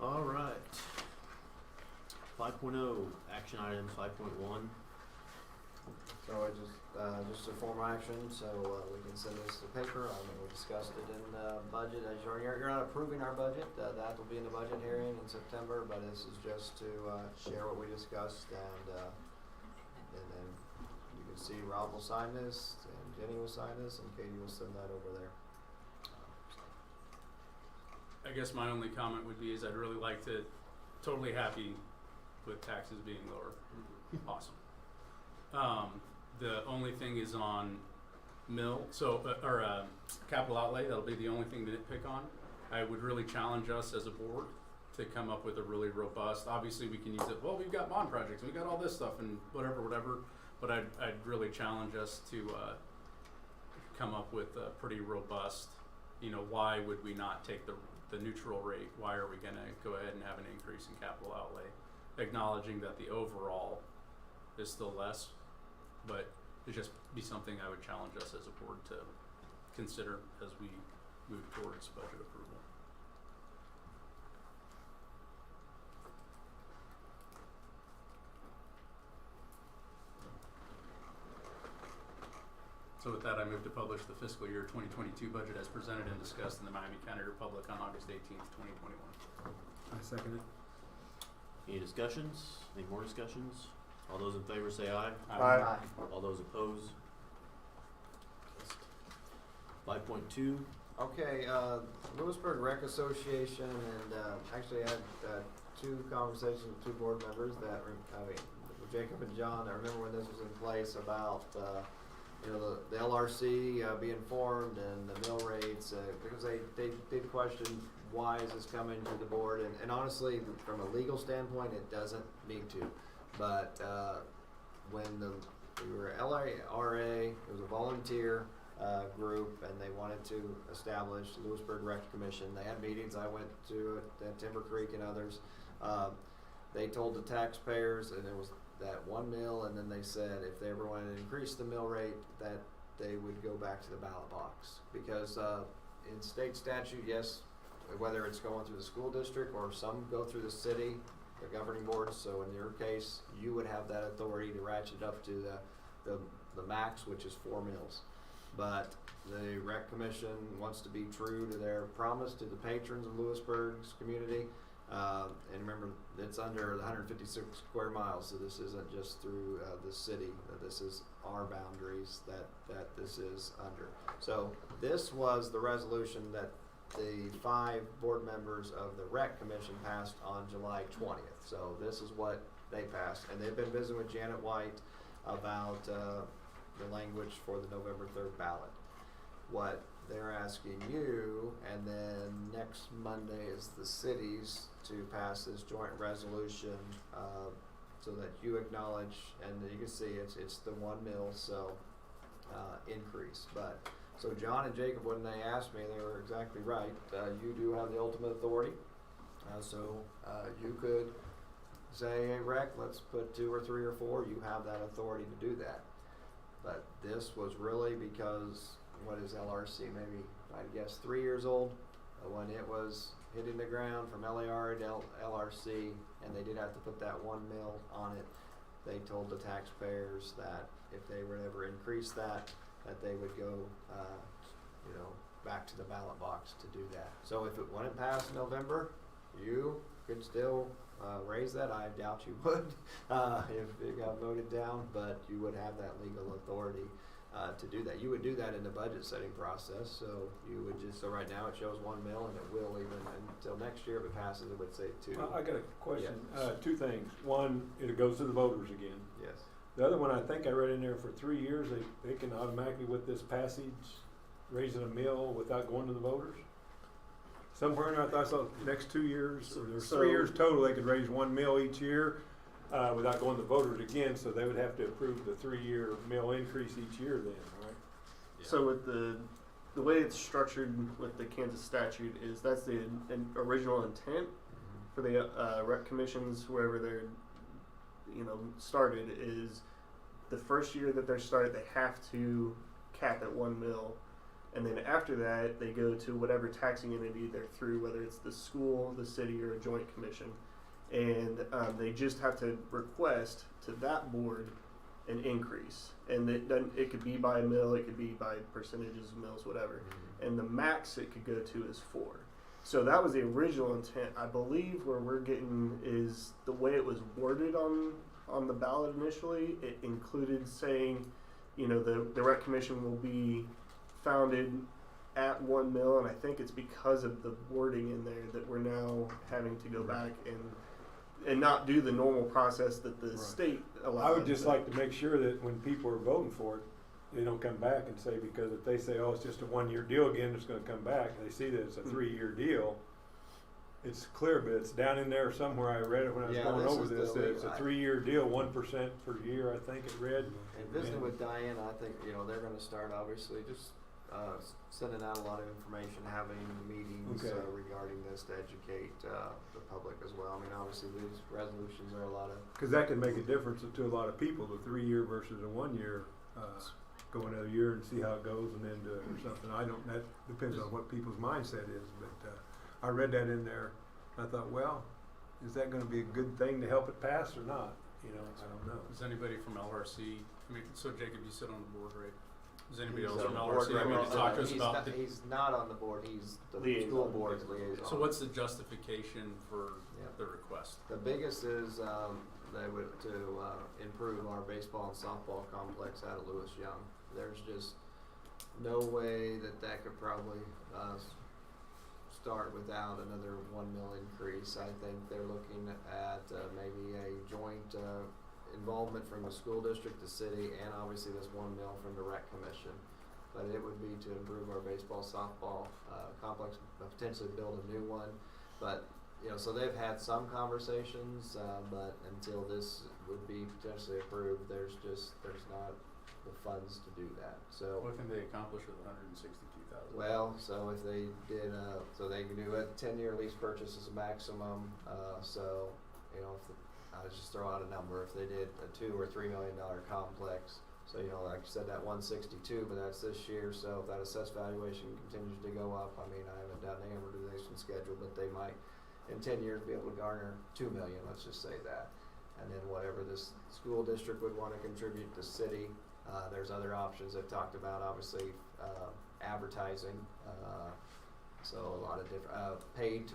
All right. 5.0 action items. 5.1. So I just a formal action, so we can send this to paper. I mean, we discussed it in budget. As you're not approving our budget, that will be in the budget hearing in September. But this is just to share what we discussed, and then you can see Rob will sign this, and Jenny will sign this, and Katie will send that over there. I guess my only comment would be is I'd really like to, totally happy with taxes being lower. Awesome. The only thing is on capital outlay. That'll be the only thing to nitpick on. I would really challenge us as a board to come up with a really robust, obviously we can use it, well, we've got bond projects, we've got all this stuff and whatever, but I'd really challenge us to come up with a pretty robust, you know, why would we not take the neutral rate? Why are we gonna go ahead and have an increase in capital outlay? Acknowledging that the overall is still less, but it'd just be something I would challenge us as a board to consider as we move towards budget approval. So with that, I move to publish the fiscal year 2022 budget as presented and discussed in the Miami County Republic on August 18th, 2021. I second it. Any discussions? Any more discussions? All those in favor say aye. Aye. All those opposed? 5.2. Okay, Lewisburg Rec Association, and actually I had 2 conversations with 2 board members that, with Jacob and John, I remember when this was in place about, you know, the LRC being formed and the mill rates, because they did question why is this coming to the board, and honestly, from a legal standpoint, it doesn't need to. But when we were LRA, it was a volunteer group, and they wanted to establish the Lewisburg Rec Commission. They had meetings. I went to it at Timber Creek and others. They told the taxpayers, and it was that one mill, and then they said if they ever wanted to increase the mill rate, that they would go back to the ballot box. Because in state statute, yes, whether it's going through the school district or some go through the city, the governing boards, so in your case, you would have that authority to ratchet up to the max, which is 4 mills. But the Rec Commission wants to be true to their promise to the patrons of Lewisburg's community. And remember, it's under the 156 square miles, so this isn't just through the city. This is our boundaries that this is under. So this was the resolution that the 5 board members of the Rec Commission passed on July 20th. So this is what they passed, and they've been visiting with Janet White about the language for the November 3rd ballot. What they're asking you, and then next Monday is the cities to pass this joint resolution so that you acknowledge, and you can see it's the 1 mill, so increase. But so John and Jacob, when they asked me, they were exactly right. You do have the ultimate authority, so you could say, hey, Rec, let's put 2 or 3 or 4. You have that authority to do that. But this was really because, what is LRC, maybe, I'd guess 3 years old, when it was hitting the ground from LAR to LRC, and they did have to put that 1 mil on it. They told the taxpayers that if they would ever increase that that they would go, you know, back to the ballot box to do that. So if it wouldn't pass in November, you could still raise that. I doubt you would if it got voted down, but you would have that legal authority to do that. You would do that in the budget setting process. So you would just, so right now it shows 1 mil, and it will even until next year if it passes, it would say 2. I got a question. Yeah. 2 things. One, it goes to the voters again. Yes. The other one, I think I read in there for 3 years, they can automatically, with this passage, raising a mill without going to the voters? Somewhere in there, I thought I saw next 2 years, or there's 3 years total, they could raise 1 mill each year without going to the voters again, so they would have to approve the 3-year mill increase each year then, right? Yeah. So with the way it's structured with the Kansas statute is that's the original intent for the rec commissions, wherever they're, you know, started, is the first year that they're started, they have to cap at 1 mil. And then after that, they go to whatever taxing entity they're through, whether it's the school, the city, or a joint commission. And they just have to request to that board an increase. And it could be by a mill, it could be by percentages of mills, whatever. And the max it could go to is 4. So that was the original intent. I believe where we're getting is the way it was worded on the ballot initially. It included saying, you know, the rec commission will be founded at 1 mil, and I think it's because of the wording in there that we're now having to go back and not do the normal process that the state allows. I would just like to make sure that when people are voting for it, they don't come back and say, because if they say, oh, it's just a 1-year deal again, it's going to come back, they see that it's a 3-year deal, it's clear, but it's down in there somewhere. I read it when I was going over this, that it's a 3-year deal, 1% per year, I think it read. And visiting with Diane, I think, you know, they're going to start obviously just sending out a lot of information, having meetings regarding this to educate the public as well. I mean, obviously these resolutions are a lot of... Because that can make a difference to a lot of people, the 3-year versus a 1-year. Go another year and see how it goes, and then do it or something. That depends on what people's mindset is, but I read that in there. I thought, well, is that going to be a good thing to help it pass or not? You know, I don't know. Is anybody from LRC? I mean, so Jacob, you sit on the board, right? Is anybody else on from the LRC? board, I mean, to talk to us about he's not on the board. He's the school board's liaison. So what's the justification for the request? The biggest is they would to improve our baseball and softball complex out of Lewis Young. There's just no way that could probably start without another 1 mil increase. I think they're looking at maybe a joint involvement from the school district, the city, and obviously this 1 mil from the rec commission. But it would be to improve our baseball, softball complex, potentially build a new one. But you know, so they've had some conversations, but until this would be potentially approved, there's not the funds to do that. So what can they accomplish with $162,000? Well, so if they did, so they can do a 10-year lease purchase as a maximum. So you know, I was just throw out a number. If they did a $2 or $3 million complex, so you know, like I said, that 162, but that's this year. So if that assessed valuation continues to go up, I mean, I haven't done the amortization schedule, but they might in 10 years be able to garner $2 million. Let's just say that, and then whatever this school district would want to contribute to city. There's other options I've talked about, obviously advertising, so a lot of different paid to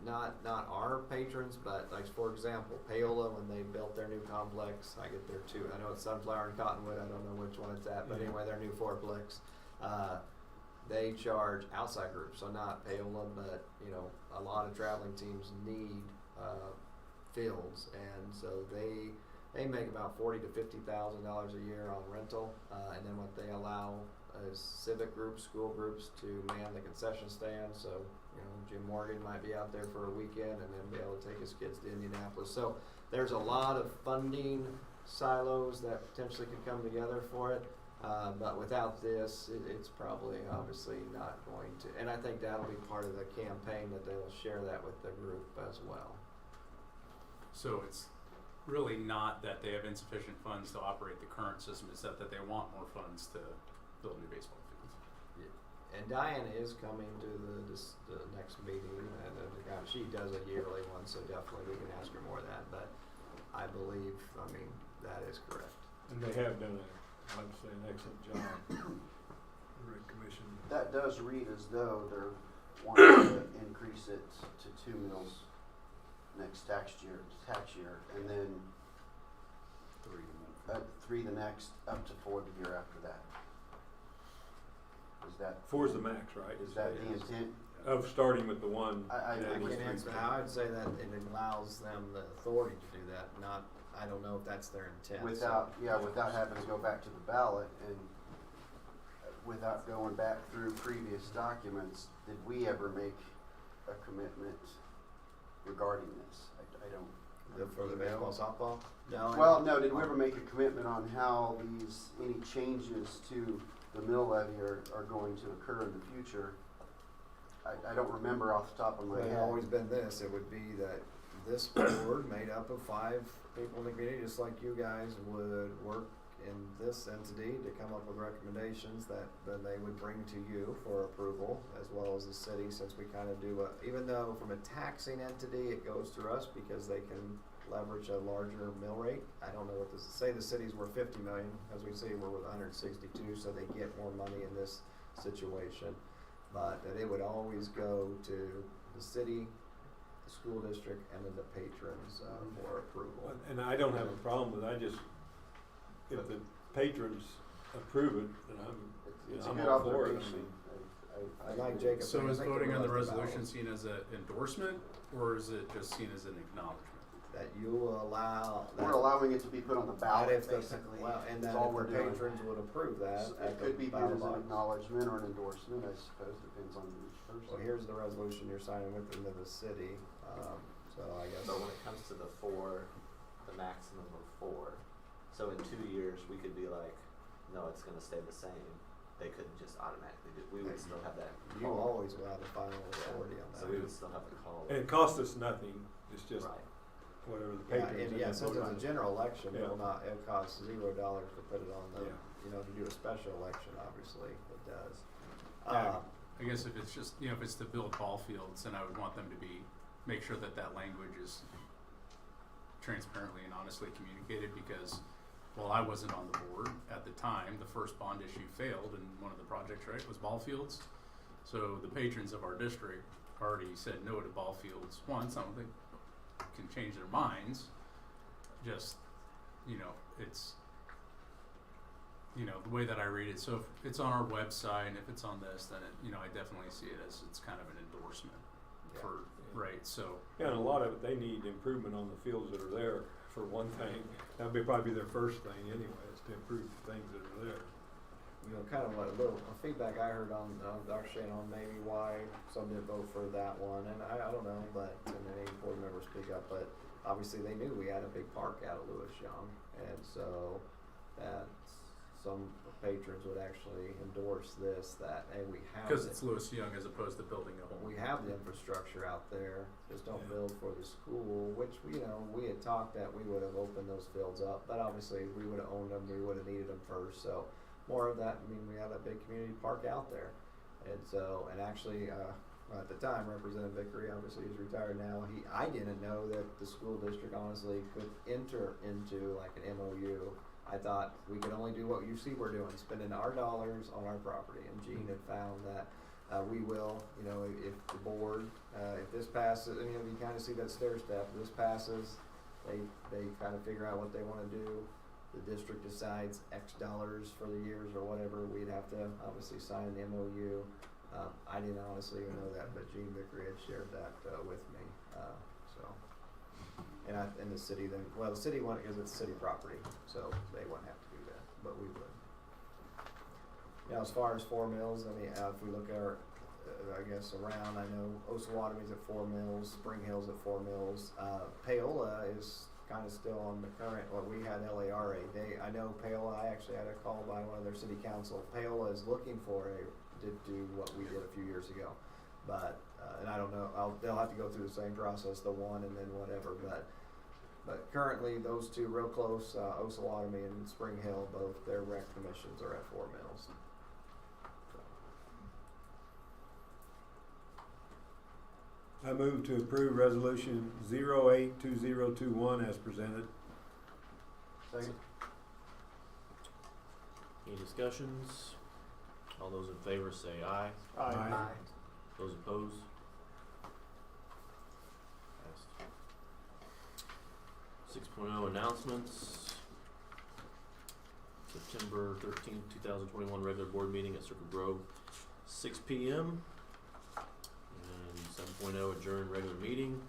not our patrons, but like for example Paola, when they built their new complex, I get there too. I know it's Sunflower and Cottonwood, I don't know which one it's at, but anyway, their new fourplex, they charge outside groups, so not Paola, but you know, a lot of traveling teams need fields, and so they make about $40,000 to $50,000 a year on rental, and then what they allow is civic groups, school groups to man the concession stand. So you know, Jim Morgan might be out there for a weekend and then be able to take his kids to Indianapolis. So there's a lot of funding silos that potentially could come together for it, but without this, it's probably obviously not going to. And I think that'll be part of the campaign, that they will share that with the group as well. So it's really not that they have insufficient funds to operate the current system, it's that they want more funds to build new baseball fields. Yeah. And Diane is coming to the next meeting, and she does a yearly one, so definitely we can ask her more of that, but I believe, I mean, that is correct. And they have done I would say an excellent job. rec commission. That does read as though they're wanting to increase it to 2 mills next tax year, and then 3 the next, up to 4 the year after that. Is that 4 is the max, right? Is that the intent? Of starting with the one. I can't answer that. I would say that it allows them the authority to do that, not, I don't know if that's their intent. Without having to go back to the ballot and without going back through previous documents, did we ever make a commitment regarding this? I don't. For the baseball, softball? No. Well, no, did we ever make a commitment on how any changes to the mill levy are going to occur in the future? I don't remember off the top of my head. It's always been this. It would be that this board made up of 5 people in the community, just like you guys would work in this entity to come up with recommendations that then they would bring to you for approval, as well as the city, since we kind of do even though from a taxing entity it goes through us because they can leverage a larger mill rate. I don't know what this is. Say the city's worth 50 million, as we see we're with 162, so they get more money in this situation. But that it would always go to the city, the school district, and then the patrons for approval. And I don't have a problem with it. If the patrons approve it, then I'm all for it. I like Jacob. So is voting on the resolution seen as an endorsement, or is it just seen as an acknowledgement? That you will allow. We're allowing it to be put on the ballot, basically. And then all if we're the doing. patrons would approve that. It could be viewed as an acknowledgement or an endorsement, I suppose, depends on each person. Well, here's the resolution you're signing with into the city, so I guess. So when it comes to the maximum of 4, so in 2 years, we could be like, no, it's gonna stay the same. They couldn't just automatically do, we would still have that You call. always will have the final authority on that. So we would still have the call. And it costs us nothing. It's just Right. whatever the Yeah, patrons. and since it's a general election, Yeah. it costs $0 to put it on the, Yeah. to do a special election, obviously, it does. I guess if it's just, if it's to build ball fields, then I would want them to make sure that language is transparently and honestly communicated, because while I wasn't on the board at the time, the first bond issue failed, and one of the projects, right, was ball fields. So the patrons of our district already said no to ball fields once. I don't think can change their minds. Just, it's, the way that I read it. So if it's on our website and if it's on this, then I definitely see it as it's kind of an endorsement for, right? So. Yeah, and a lot of it, they need improvement on the fields that are there, for one thing. That'd probably be their first thing anyway, is to improve the things that are there. Kind of a little feedback I heard on Dr. Shane on maybe why some didn't vote for that one, and I don't know, but and any board members speak up, but obviously they knew we had a big park out of Lewis Young, and so that some patrons would actually endorse this, that, hey, we have because it's Lewis Young as opposed to building a whole. We have the infrastructure out there, just don't build for the school, which, we had talked that we would have opened those fields up, but obviously we would have owned them, we would have needed them first, so more of that, we have a big community park out there. And so, and actually, at the time, Representative Vickery, obviously he's retired now, I didn't know that the school district honestly could enter into like an MOU. I thought we could only do what you see we're doing, spending our dollars on our property. And Gene had found that we will, if the board, if this passes, you kind of see that stair step, if this passes, they kind of figure out what they want to do. The district decides X dollars for the years or whatever, we'd have to obviously sign an MOU. I didn't honestly even know that, but Gene Vickery had shared that with me. And the city then, the city won't, because it's city property, so they wouldn't have to do that, but we would. Now, as far as 4 mills, if we look at our, I guess around, I know Osawatomie's at 4 mills, Spring Hill's at 4 mills. Paola is kind of still on the current, we had LARA. I know Paola, I actually had a call by one of their city council. Paola is looking to do what we did a few years ago. But, and I don't know, they'll have to go through the same process, the one and then whatever. But currently, those two real close, Osawatomie and Spring Hill, both their rec commissions are at 4 mills. I move to approve resolution 082021 as presented. Second. Any discussions? All those in favor say aye. Aye. Those opposed? Passed. 6.0 announcements. September 13th, 2021 regular board meeting at Circle Grove, 6 p.m. And 7.0 adjourned regular meeting.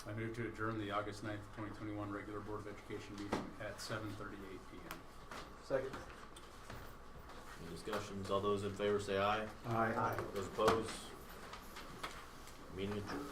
I move to adjourn the August 9th, 2021 regular Board of Education meeting at 7:38 p.m. Second. Any discussions? All those in favor say aye. Aye. Those opposed? Meeting adjourned.